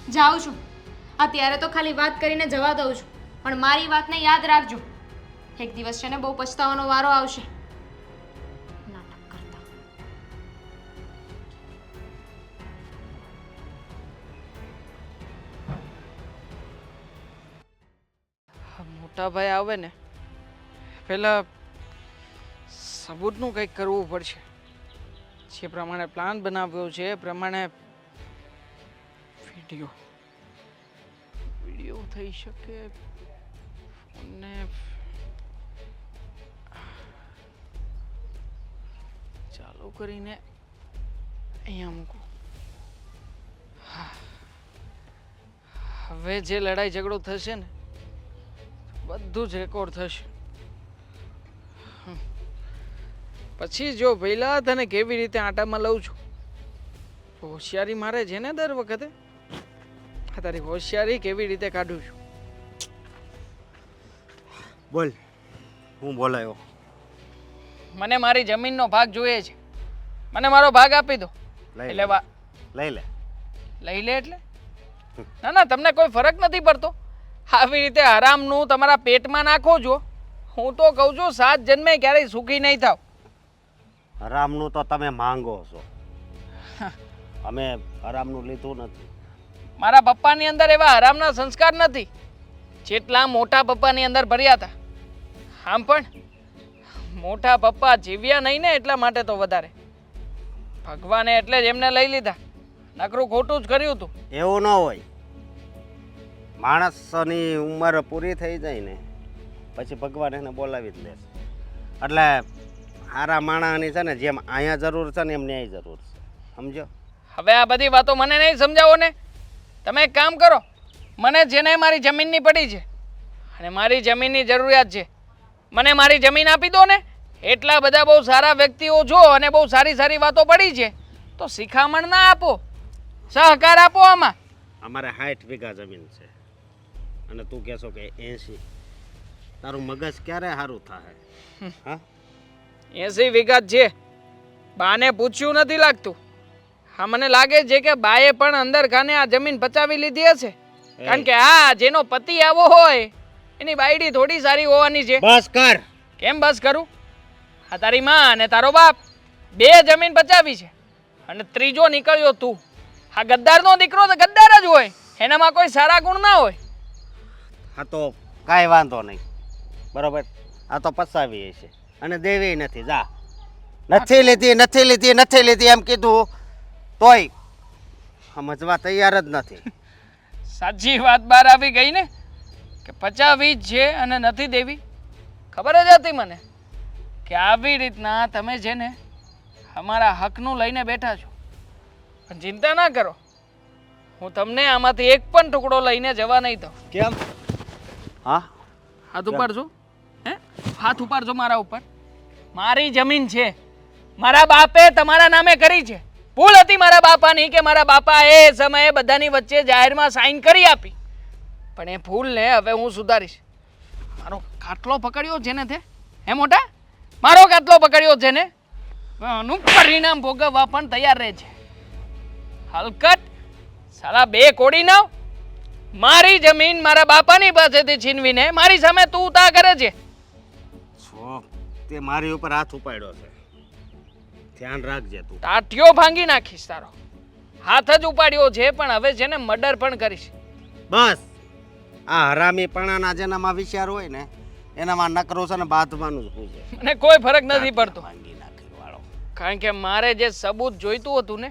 G: જાઉં છું. અત્યારે તો ખાલી વાત કરીને જવા દઉં છું, પણ મારી વાતને યાદ રાખજો. એક દિવસ છે ને બહુ પછતાવાનો વારો આવશે. નાટક કરતા.
F: મોટા ભાઈ આવે ને પહેલા સબૂતનું કંઈક કરવું પડશે. જે પ્રમાણે પ્લાન બનાવ્યો છે એ પ્રમાણે વિડીયો થઈ શકે. ફોનને ચાલુ કરીને અહીંયા મૂકું. હવે જે લડાઈ ઝઘડો થશે ને બધું જ રેકોર્ડ થશે. પછી જો પહેલા તને કેવી રીતે આટામાં લઉં છું. હોશિયારી મારે છે ને દર વખતે. આ તારી હોશિયારી કેવી રીતે કાઢું છું.
B: બોલ, હું બોલાયો?
F: મને મારી જમીનનો ભાગ જોઈએ છે. મને મારો ભાગ આપી દો.
B: લઈ
F: એટલે
B: લઈ લે.
F: લઈ લે એટલે ના ના, તમને કોઈ ફરક નથી પડતો. આવી રીતે હરામનું તમારા પેટમાં નાખો છો. હું તો કહું છું 7 જન્મે ક્યારેય સુખી નહીં થાવ.
B: હરામનું તો તમે માંગો છો, અમે હરામનું લીધું નથી.
F: મારા પપ્પાની અંદર એવા હરામના સંસ્કાર નથી જેટલા મોટા પપ્પાની અંદર ભર્યા હતા. આમ પણ મોટા પપ્પા જીવ્યા નહીં ને એટલા માટે તો વધારે. ભગવાને એટલે જ એમને લઈ લીધા. નકરું ખોટું જ કર્યું હતું.
B: એવું ન હોય. માણસની ઉંમર પૂરી થઈ જાય ને પછી ભગવાન એને બોલાવી જ લેશે. એટલે સારા માણસની છે ને જેમ અહીંયા જરૂર છે ને એમ ન્યાય જરૂર છે, સમજો?
F: હવે આ બધી વાતો મને નહીં સમજાવો ને. તમે એક કામ કરો, મને જેને મારી જમીનની પડી છે અને મારી જમીનની જરૂરિયાત છે, મને મારી જમીન આપી દો ને. એટલા બધા બહુ સારા વ્યક્તિઓ છો અને બહુ સારી સારી વાતો પડી છે તો શિખામણ ના આપો, સહકાર આપો. આમાં
B: અમારે 60 વીઘા જમીન છે અને તું કહેશો કે 80. તારું મગજ ક્યારે સારું થાય? હા,
F: 80 વીઘા છે. બાને પૂછ્યું નથી લાગતું. હા, મને લાગે છે કે બાએ પણ અંદર ખાને આ જમીન પચાવી લીધી હશે. કારણ કે આ જેનો પતિ આવો હોય એની બાયડી થોડી સારી હોવાની છે.
B: બસ કર.
F: કેમ બસ કરું? આ તારી માં અને તારો બાપ 2 જમીન પચાવી છે અને ત્રીજો નીકળ્યો તું. આ ગદ્દારનો દીકરો તો ગદ્દાર જ હોય, એનામાં કોઈ સારા ગુણ ના હોય.
B: હા તો કાંઈ વાંધો નહીં, બરોબર. આ તો પસાવી છે અને દેવી નથી. જા, નથી લીધી એમ કીધું તોય સમજવા તૈયાર જ નથી.
F: સાચી વાત બહાર આવી ગઈ ને કે પચાવી જ છે અને નથી દેવી. ખબર જ હતી મને કે આવી રીતના તમે છે ને અમારા હકનું લઈને બેઠા છો. પણ ચિંતા ના કરો, હું તમને આમાંથી એક પણ ટુકડો લઈને જવા નહીં દઉં.
B: કેમ? હા,
F: હાથ ઉપાડજો. હે, હાથ ઉપાડજો મારા ઉપર. મારી જમીન છે, મારા બાપે તમારા નામે કરી છે. ભૂલ હતી મારા બાપાની કે મારા બાપા એ સમયે બધાની વચ્ચે જાહેરમાં સાઈન કરી આપી. પણ એ ભૂલને હવે હું સુધારીશ. મારો કાટલો પકડ્યો છે ને તે, હે મોટા, મારો કાટલો પકડ્યો છે ને, આનું પરિણામ ભોગવવા પણ તૈયાર રહે છે. હલકટ સાલા 2 કોડી નાવ. મારી જમીન મારા બાપાની પાસેથી છીનવીને મારી સામે તું તા કરે છે.
B: તે મારી ઉપર હાથ ઉપાડ્યો છે, ધ્યાન રાખજે તું.
F: ટાટિયો ભાંગી નાખીશ તારો. હાથ જ ઉપાડ્યો છે પણ હવે છે ને મર્ડર પણ કરીશ.
B: બસ આ હરામી પણાના જેનામાં વિચાર હોય ને એનામાં નકરો છે ને બાંધવાનું જ પૂછે.
F: મને કોઈ ફરક નથી પડતો.
B: ભાંગી નાખી વાળો.
F: કારણ કે મારે જે સબૂત જોઈતું હતું ને,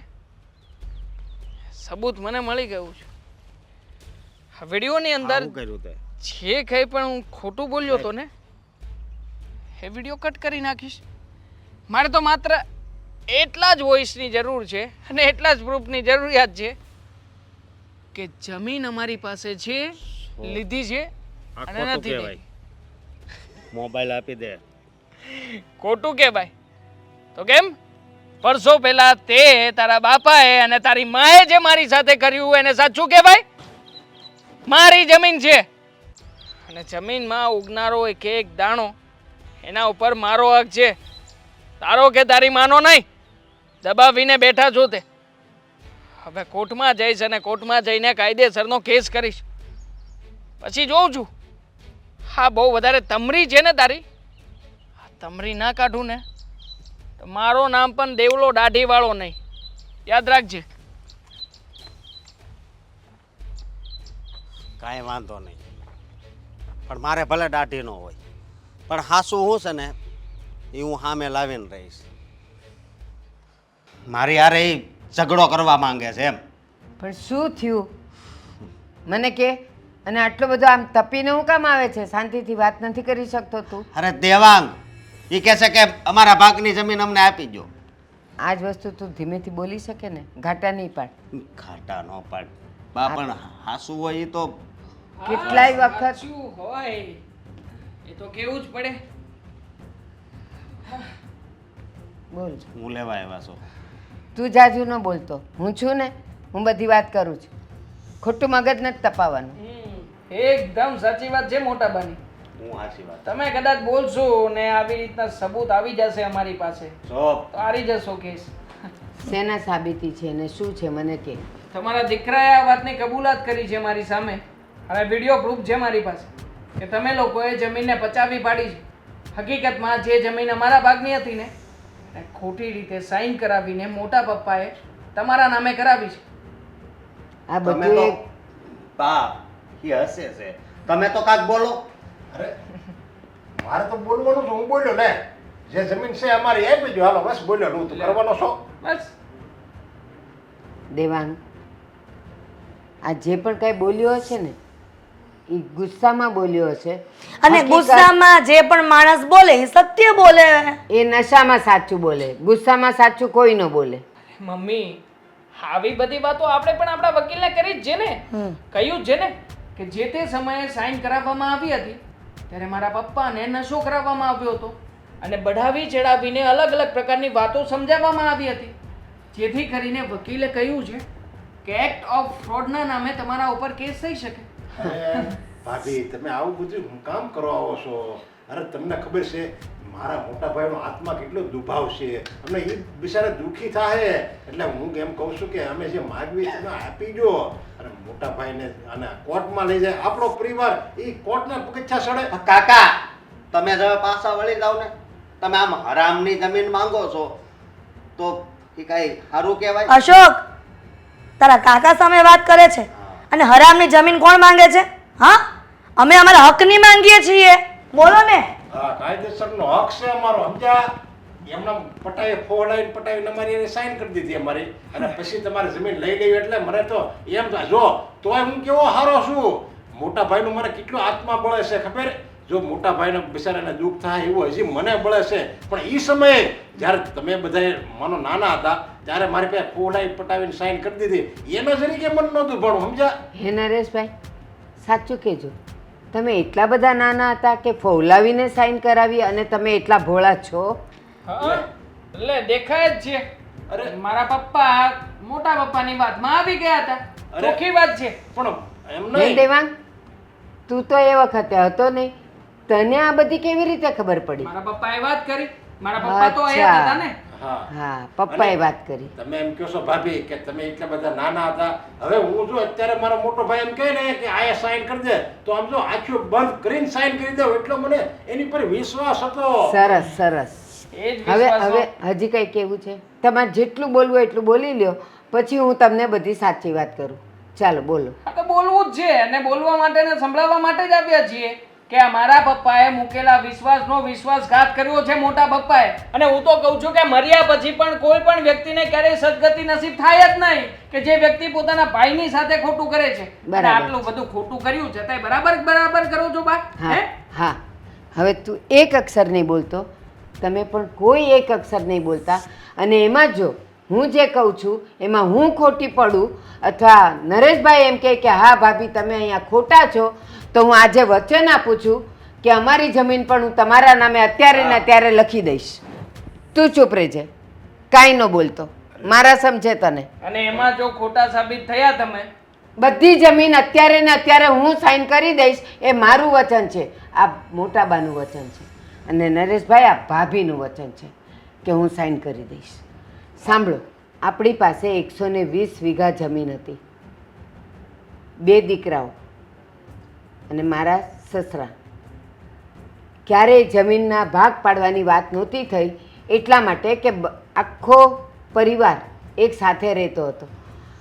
F: સબૂત મને મળી ગયું છે. આ વિડીયોની અંદર
B: શું કર્યું તે?
F: જે કંઈ પણ હું ખોટું બોલ્યો હતો ને એ વિડીયો કટ કરી નાખીશ. મારે તો માત્ર એટલા જ વોઇસની જરૂર છે અને એટલા જ પ્રૂફની જરૂરિયાત છે કે જમીન અમારી પાસે છે, લીધી છે
B: આ
F: અને
B: ખોટું
F: નથી
B: કહેવાય. મોબાઈલ આપી દે.
F: ખોટું કે ભાઈ? તો કેમ? વર્ષો પહેલા તે તારા બાપાએ અને તારી માએ જે મારી સાથે કર્યું એને સાચું કે ભાઈ? મારી જમીન છે અને જમીનમાં ઉગનારો એક એક દાણો એના ઉપર મારો હક છે. તારો કે તારી માનો નહીં. દબાવીને બેઠા છો તે. હવે કોર્ટમાં જઈશ અને કોર્ટમાં જઈને કાયદેસરનો કેસ કરીશ. પછી જોઉં છું. હા, બહુ વધારે તમરી છે ને તારી. આ તમરી ના કાઢું ને તો મારો નામ પણ દેવલો દાઢીવાળો નહીં. યાદ રાખજે.
B: કાંઈ વાંધો નહીં, પણ મારે ભલે દાઢી ન હોય, પણ હાસું હું છે ને એ હું સામે લાવીને રહીશ. મારી હારે ઈ ઝઘડો કરવા માંગે છે એમ.
A: પણ શું થયું મને કે? અને આટલો બધો આમ તપીને હું કામ આવે છે? શાંતિથી વાત નથી કરી શકતો તું?
B: અરે દેવાંગ, એ કહે છે કે અમારા ભાગની જમીન અમને આપી દો.
A: આ જ વસ્તુ તું ધીમેથી બોલી શકે ને, ઘાટા નહીં પાડ.
B: ઘાટા ન પાડ બા, પણ હાસું હોય એ તો
A: કેટલાય વખત
F: સાચું હોય એ તો કેવું જ પડે.
A: બોલ.
B: હું લેવા આવ્યા છો.
A: તું જાજુ ન બોલતો, હું છું ને, હું બધી વાત કરું છું. ખોટું મગજ નથી તપાવવાનું.
F: એકદમ સાચી વાત છે મોટા બાની.
B: હું હાચી વાત.
F: તમે કદાચ બોલશો ને આવી રીતના સબૂત આવી જશે અમારી પાસે
B: જો
F: તો હારી જશો કેસ.
A: શેના સાબિતી છે ને શું છે મને કે?
F: તમારા દીકરાએ આ વાતની કબૂલાત કરી છે મારી સામે અને વિડીયો પ્રૂફ છે મારી પાસે કે તમે લોકોએ જમીનને પચાવી પાડી છે. હકીકતમાં જે જમીન અમારા ભાગની હતી ને એને ખોટી રીતે સાઈન કરાવીને મોટા પપ્પાએ તમારા નામે કરાવી છે.
A: આ
B: તમે
A: બધું
B: તો
A: એક
B: બા એ હસે છે. તમે તો કાક બોલો.
E: અરે મારે તો બોલવાનું છે, હું બોલ્યો ને. જે જમીન છે અમારી આપી દો, હાલો બસ બોલ્યો. હું તો કરવાનો છો.
F: બસ
A: દેવાંગ, આ જે પણ કઈ બોલ્યો હશે ને એ ગુસ્સામાં બોલ્યો હશે.
D: અને
A: હકીકત
D: ગુસ્સામાં જે પણ માણસ બોલે એ સત્ય બોલે.
A: એ નશામાં સાચું બોલે, ગુસ્સામાં સાચું કોઈ ન બોલે.
F: મમ્મી, આવી બધી વાતો આપણે પણ આપણા વકીલને કરી જ છે ને. કહ્યું જ છે ને કે જે તે સમયે સાઈન કરાવવામાં આવી હતી ત્યારે મારા પપ્પાને નશો કરાવવામાં આવ્યો હતો અને બઢાવી ચડાવીને અલગ અલગ પ્રકારની વાતો સમજાવવામાં આવી હતી, જેથી કરીને વકીલે કહ્યું છે કે એક્ટ ઓફ ફ્રોડના નામે તમારા ઉપર કેસ થઈ શકે.
E: અરે ભાભી, તમે આવું બધું હું કામ કરવા આવો છો? અરે તમને ખબર છે મારા મોટા ભાઈનો આત્મા કેટલો દુભાવ છે, અમને એ બિચારા દુઃખી થાય એટલે હું એમ કહું છું કે અમે જે માગવી તમે આપી દો. અને મોટા ભાઈને અને કોર્ટમાં લઈ જાય આપણો પરિવાર, એ કોર્ટના પગથિયા સડે.
B: કાકા, તમે હવે પાછા વળી જાવ ને. તમે આમ હરામની જમીન માંગો છો તો એ કઈ સારું કહેવાય?
D: અશોક, તારા કાકા સામે વાત કરે છે અને હરામની જમીન કોણ માંગે છે? હા, અમે અમારા હકની માંગીએ છીએ. બોલો ને.
E: હા, કાયદેસરનો હક છે અમારો, સમજ્યા? એમના પટાવીને અમારી એને સાઈન કરી દીધી અમારી, અને પછી તમારી જમીન લઈ ગઈ એટલે મને તો એમ જો તોય હું કેવો હારો છું. મોટા ભાઈનું મને કેટલો આત્મા બળે છે ખબર? જો મોટા ભાઈને બિચારાને દુઃખ થાય એવું હજી મને બળે છે. પણ એ સમયે જ્યારે તમે બધા માનો નાના હતા ત્યારે મારી પાસે ફોલાઈ પટાવીને સાઈન કરી દીધી, એના જરીકે મન નહોતું ભણું, સમજ્યા?
A: હે નરેશભાઈ, સાચું કહેજો, તમે એટલા બધા નાના હતા કે ફોલાવીને સાઈન કરાવી અને તમે એટલા ભોળા છો?
F: હા, એટલે દેખાય જ છે.
E: અરે
F: મારા પપ્પા મોટા પપ્પાની વાતમાં આવી ગયા હતા. ચોખ્ખી વાત છે.
E: પણ એમ
A: હે
E: નહીં.
A: દેવાંગ, તું તો એ વખતે હતો નહીં, તને આ બધી કેવી રીતે ખબર પડી?
F: મારા પપ્પાએ વાત કરી. મારા પપ્પા તો અહીંયા હતા ને.
E: હા,
A: હા, પપ્પાએ વાત કરી.
E: તમે એમ કહો છો ભાભી કે તમે એટલા બધા નાના હતા. હવે હું જો અત્યારે મારો મોટો ભાઈ એમ કહે ને કે આયા સાઈન કરી દે તો આમ જો આંખો બંધ કરીને સાઈન કરી દઉં, એટલો મને એની પર વિશ્વાસ હતો.
A: સરસ સરસ.
F: એ જ
A: હવે
F: વિશ્વાસ
A: હવે હજી કઈ કેવું છે? તમારે જેટલું બોલવું એટલું બોલી લ્યો, પછી હું તમને બધી સાચી વાત કરું. ચાલો બોલો.
F: આ તો બોલવું જ છે અને બોલવા માટે ને સંભળાવવા માટે જ આવ્યા છીએ કે આ મારા પપ્પાએ મૂકેલા વિશ્વાસનો વિશ્વાસઘાત કર્યો છે મોટા પપ્પાએ. અને હું તો કહું છું કે મર્યા પછી પણ કોઈ પણ વ્યક્તિને ક્યારેય સદગતિ નસીબ થાય જ નહીં કે જે વ્યક્તિ પોતાના ભાઈની સાથે ખોટું કરે છે. અને
A: બરાબર.
F: આટલું બધું ખોટું કર્યું છે તે બરાબર કરો છો બા?
A: હા
F: હે?
A: હા, હવે તું એક અક્ષર નહીં બોલતો, તમે પણ કોઈ એક અક્ષર નહીં બોલતા. અને એમાં જો હું જે કહું છું એમાં હું ખોટી પડું અથવા નરેશભાઈ એમ કહે કે હા ભાભી તમે અહીંયા ખોટા છો, તો હું આજે વચન આપું છું કે અમારી જમીન પણ હું તમારા નામે અત્યારે ને અત્યારે લખી દઈશ. તું ચૂપ રહેજે, કાંઈ ન બોલતો, મારા સમજે તને.
F: અને એમાં જો ખોટા સાબિત થયા તમે
A: બધી જમીન અત્યારે ને અત્યારે હું સાઈન કરી દઈશ, એ મારું વચન છે. આ મોટાબાનું વચન છે અને નરેશભાઈ આ ભાભીનું વચન છે કે હું સાઈન કરી દઈશ. સાંભળો, આપણી પાસે 120 વીઘા જમીન હતી, 2 દીકરાઓ, અને મારા સસરા. ક્યારેય જમીનના ભાગ પાડવાની વાત નહોતી થઈ, એટલા માટે કે આખો પરિવાર એક સાથે રહેતો હતો.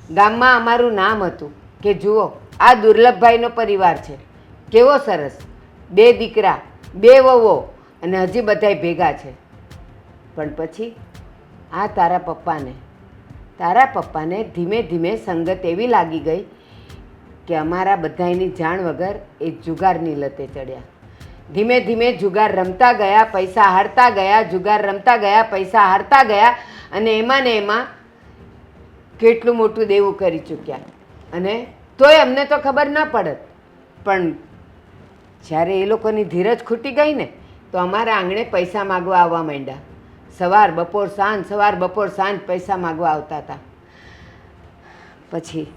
A: ગામમાં અમારું નામ હતું કે જુઓ, આ દુર્લભભાઈનો પરિવાર છે, કેવો સરસ, 2 દીકરા, 2 વહુઓ અને હજી બધાય ભેગા છે. પણ પછી આ તારા પપ્પાને ધીમે ધીમે સંગત એવી લાગી ગઈ કે અમારા બધાયની જાણ વગર એ જુગારની લતે ચડ્યા. ધીમે ધીમે જુગાર રમતા ગયા, પૈસા હારતા ગયા, જુગાર રમતા ગયા, પૈસા હારતા ગયા અને એમાં ને એમાં કેટલું મોટું દેવું કરી ચૂક્યા. અને તોય અમને તો ખબર ના પડત. પણ જ્યારે એ લોકોની ધીરજ ખૂટી ગઈ ને તો અમારા આંગણે પૈસા માગવા આવવા માંડ્યા. સવાર બપોર સાંજ પૈસા માગવા આવતા હતા. પછી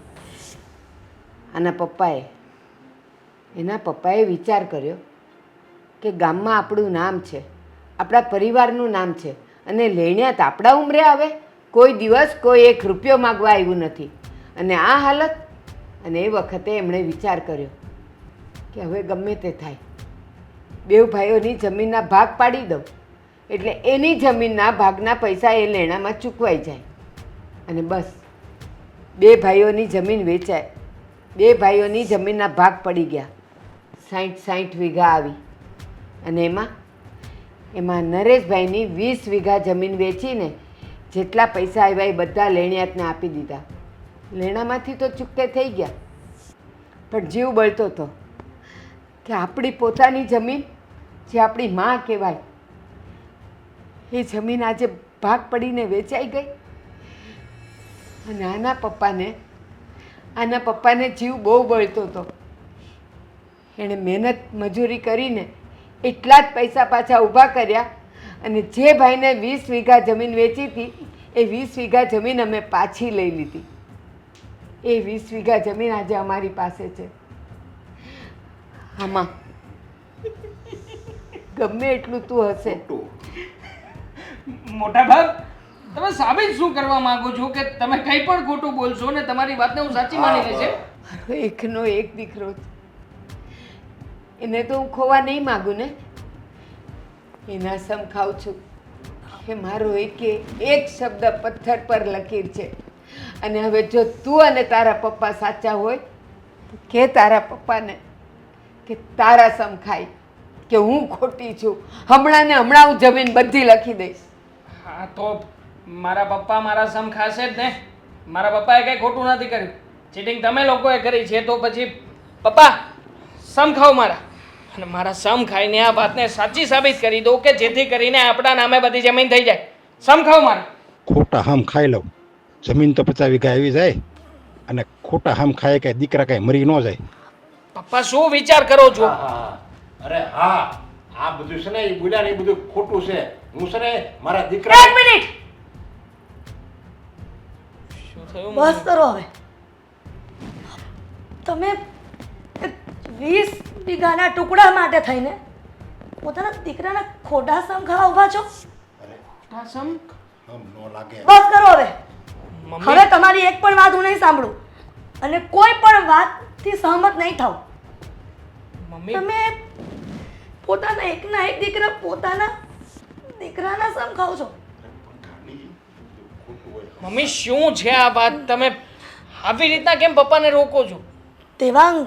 A: એના પપ્પાએ વિચાર કર્યો કે ગામમાં આપણું નામ છે, આપણા પરિવારનું નામ છે અને લેણિયાત આપણા ઉંમરે આવે, કોઈ દિવસ કોઈ 1 રૂપિયો માગવા આવ્યું નથી અને આ હાલત. અને એ વખતે એમણે વિચાર કર્યો કે હવે ગમે તે થાય, 2 ભાઈઓની જમીનના ભાગ પાડી દઉં એટલે એની જમીનના ભાગના પૈસા એ લેણામાં ચૂકવાઈ જાય અને બસ 2 ભાઈઓની જમીન વેચાય. 2 ભાઈઓની જમીનના ભાગ પડી ગયા. 60 વીઘા આવી અને એમાં નરેશભાઈની 20 વીઘા જમીન વેચીને જેટલા પૈસા આવ્યા એ બધા લેણિયાતને આપી દીધા. લેણામાંથી તો ચૂકતે થઈ ગયા, પણ જીવ બળતો હતો કે આપણી પોતાની જમીન, જે આપણી માં કહેવાય, એ જમીન આજે ભાગ પડીને વેચાઈ ગઈ. અને આના પપ્પાને જીવ બહુ બળતો હતો. એણે મહેનત મજૂરી કરીને એટલા જ પૈસા પાછા ઊભા કર્યા અને જે ભાઈને 20 વીઘા જમીન વેચી હતી એ 20 વીઘા જમીન અમે પાછી લઈ લીધી. એ 20 વીઘા જમીન આજે અમારી પાસે છે. આમાં ગમે એટલું તું હશે,
F: મોટા ભાગ, તમે સાબિત શું કરવા માંગો છો કે તમે કંઈ પણ ખોટું બોલશો ને તમારી વાતને હું સાચી માની લઈશ?
A: એકનો એક દીકરો છે, એને તો હું ખોવા નહીં માગું ને. એના સમ ખાઉં છું કે મારો એક શબ્દ પથ્થર પર લકીર છે. અને હવે જો તું અને તારા પપ્પા સાચા હોય કે તારા પપ્પાને કે તારા સમ ખાય કે હું ખોટી છું, હમણાં હું જમીન બધી લખી દઈશ.
F: હા, તો મારા પપ્પા મારા સમ ખાશે જ ને. મારા પપ્પાએ કંઈ ખોટું નથી કર્યું. ચીટિંગ તમે લોકોએ કરી છે, તો પછી પપ્પા સમ ખાઓ મારા, અને મારા સમ ખાઈને આ વાતને સાચી સાબિત કરી દો કે જેથી કરીને આપણા નામે બધી જમીન થઈ જાય. સમ ખાઓ મારા.
E: ખોટા હમ ખાઈ લઉં, જમીન તો 50 વીઘા આવી જાય અને ખોટા હમ ખાય કે દીકરા કાંઈ મરી ન જાય.
F: પપ્પા શું વિચાર કરો છો?
E: અરે હા, આ બધું છે ને એ બોલ્યા ને એ બધું ખોટું છે. હું છે ને મારા દીકરા
D: 1 મિનિટ
F: શું થયું?
D: બસ કરો હવે. તમે 20 વીઘાના ટુકડા માટે થઈને પોતાના દીકરાના ખોટા સમ ખાવા ઊભા છો?
F: સમ
E: હમ ન લાગે.
D: બસ કરો હવે.
F: મમ્મી,
D: હવે તમારી એક પણ વાત હું નહીં સાંભળું અને કોઈ પણ વાતથી સહમત નહીં થાવ.
F: મમ્મી,
D: તમે પોતાના એકના એક દીકરા પોતાના દીકરાના સમ ખાવ છો.
F: મમ્મી શું છે આ વાત? તમે આવી રીતના કેમ પપ્પાને રોકો છો?
D: દેવાંગ,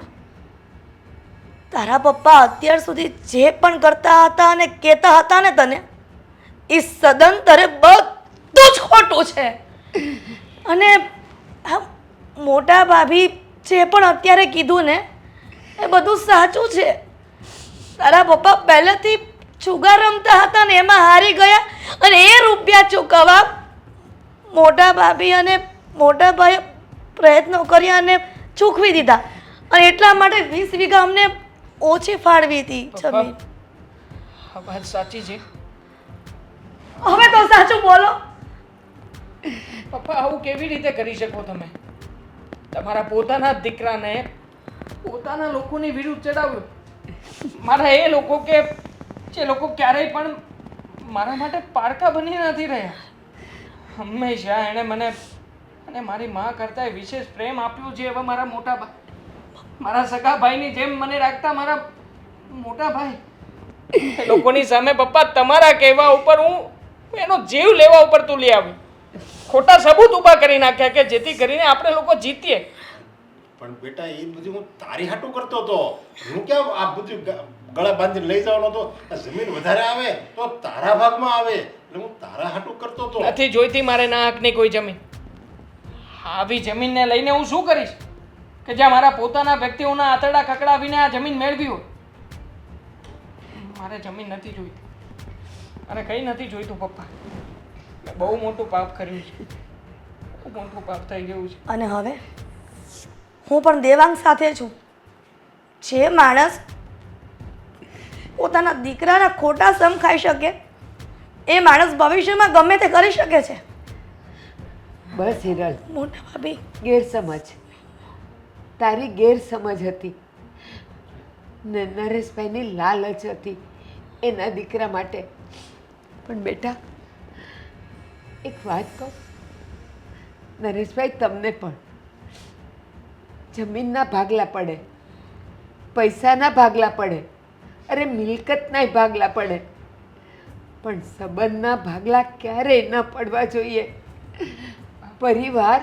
D: તારા પપ્પા અત્યાર સુધી જે પણ કરતા હતા અને કહેતા હતા ને તને, એ સદંતરે બધું જ ખોટું છે. અને આ મોટા ભાભી જે પણ અત્યારે કીધું ને એ બધું સાચું છે. તારા પપ્પા પહેલેથી જુગાર રમતા હતા ને એમાં હારી ગયા અને એ રૂપિયા ચૂકવવા મોટા ભાભી અને મોટા ભાઈએ પ્રયત્નો કર્યા અને ચૂકવી દીધા. અને એટલા માટે 20 વીઘા અમને ઓછી ફાળવી હતી જમીન.
F: આ વાત સાચી છે?
D: હવે તો સાચું બોલો.
F: પપ્પા આવું કેવી રીતે કરી શકો તમે? તમારા પોતાના દીકરાને પોતાના લોકોની વિરુદ્ધ ચડાવ્યો. મારા એ લોકો કે જે લોકો ક્યારેય પણ મારા માટે પારકા બની નથી રહ્યા. હંમેશા એણે મને અને મારી માં કરતાં વિશેષ પ્રેમ આપ્યો છે. હવે મારા મોટા મારા સગા ભાઈની જેમ મને રાખતા મારા મોટા ભાઈ એ લોકોની સામે પપ્પા તમારા કહેવા ઉપર હું એનો જીવ લેવા ઉપર તુલી આવી. ખોટા સબૂત ઊભા કરી નાખ્યા કે જેથી કરીને આપણે લોકો જીતીએ.
E: પણ બેટા એ બધું હું તારી હાટું કરતો હતો. હું કેમ આ બધું ગળા બાંધીને લઈ જવાનો હતો? આ જમીન વધારે આવે તો તારા ભાગમાં આવે એટલે હું તારા હાટું કરતો હતો.
F: નથી જોઈતી મારે ના હકની કોઈ જમીન. આવી જમીનને લઈને હું શું કરીશ કે જ્યાં મારા પોતાના વ્યક્તિઓના આંતરડા કકડાવીને આ જમીન મેળવી હોય? મારે જમીન નથી જોઈતી. અને કંઈ નથી જોઈતું પપ્પા. મેં બહુ મોટું પાપ કર્યું છે. બહુ મોટું પાપ થઈ ગયું છે.
D: અને હવે હું પણ દેવાંગ સાથે છું. જે માણસ પોતાના દીકરાના ખોટા સમ ખાઈ શકે એ માણસ ભવિષ્યમાં ગમે તે કરી શકે છે.
A: બસ હિરલ,
D: મોટા ભાભી,
A: ગેરસમજ, તારી ગેરસમજ હતી ને નરેશભાઈની લાલચ હતી એના દીકરા માટે. પણ બેટા એક વાત કહું, નરેશભાઈ તમને પણ જમીનના ભાગલા પડે, પૈસાના ભાગલા પડે, અરે મિલકતના ભાગલા પડે, પણ સંબંધના ભાગલા ક્યારેય ન પડવા જોઈએ. પરિવાર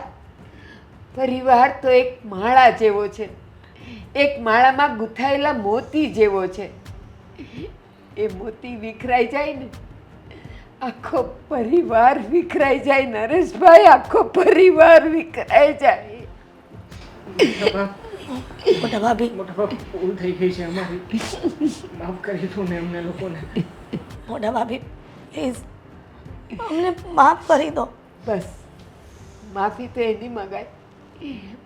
A: તો એક માળા જેવો છે, એક માળામાં ગૂંથાયેલા મોતી જેવો છે. એ મોતી વિખરાઈ જાય ને આખો પરિવાર વિખરાઈ જાય. નરેશભાઈ, આખો પરિવાર વિખરાઈ જાય.
D: મોટા ભાભી,
F: ભૂલ થઈ ગઈ છે અમારી. માફ કરી દો ને અમને લોકોને.
D: મોટા ભાભી, પ્લીઝ અમને માફ કરી દો.
A: બસ, માફી તો એની મગાય.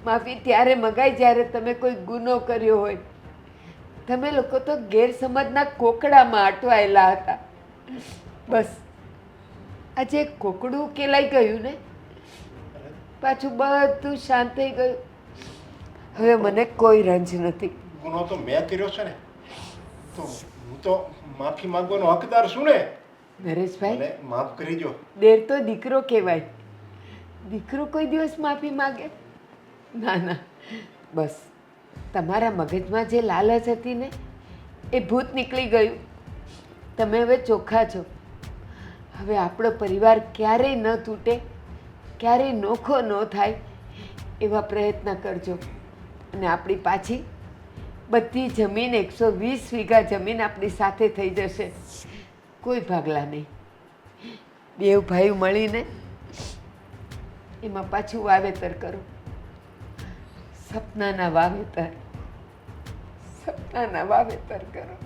A: માફી ત્યારે મગાય જ્યારે તમે કોઈ ગુનો કર્યો હોય. તમે લોકો તો ગેરસમજના કોકડામાં અટવાયેલા હતા. બસ આજે કોકડું ઉકેલાઈ ગયું ને, પાછું બધું શાંત થઈ ગયું. હવે મને કોઈ રંજ નથી.
E: ગુનો તો મેં કર્યો છે ને, તો હું તો માફી માંગવાનો હકદાર છું ને.
A: નરેશભાઈ,
E: મને માફ કરી દો.
A: દેર તો દીકરો કહેવાય. દીકરો કોઈ દિવસ માફી માગે? ના ના, બસ તમારા મગજમાં જે લાલચ હતી ને એ ભૂત નીકળી ગયું. તમે હવે ચોખ્ખા છો. હવે આપણો પરિવાર ક્યારેય ન તૂટે, ક્યારેય નોખો ન થાય એવા પ્રયત્ન કરજો. અને આપણી પાછી બધી જમીન 120 વીઘા જમીન આપણી સાથે થઈ જશે. કોઈ ભાગલા નહીં. બેવ ભાઈ મળીને એમાં પાછું વાવેતર કરો. સપનાના વાવેતર, સપનાના વાવેતર કરો.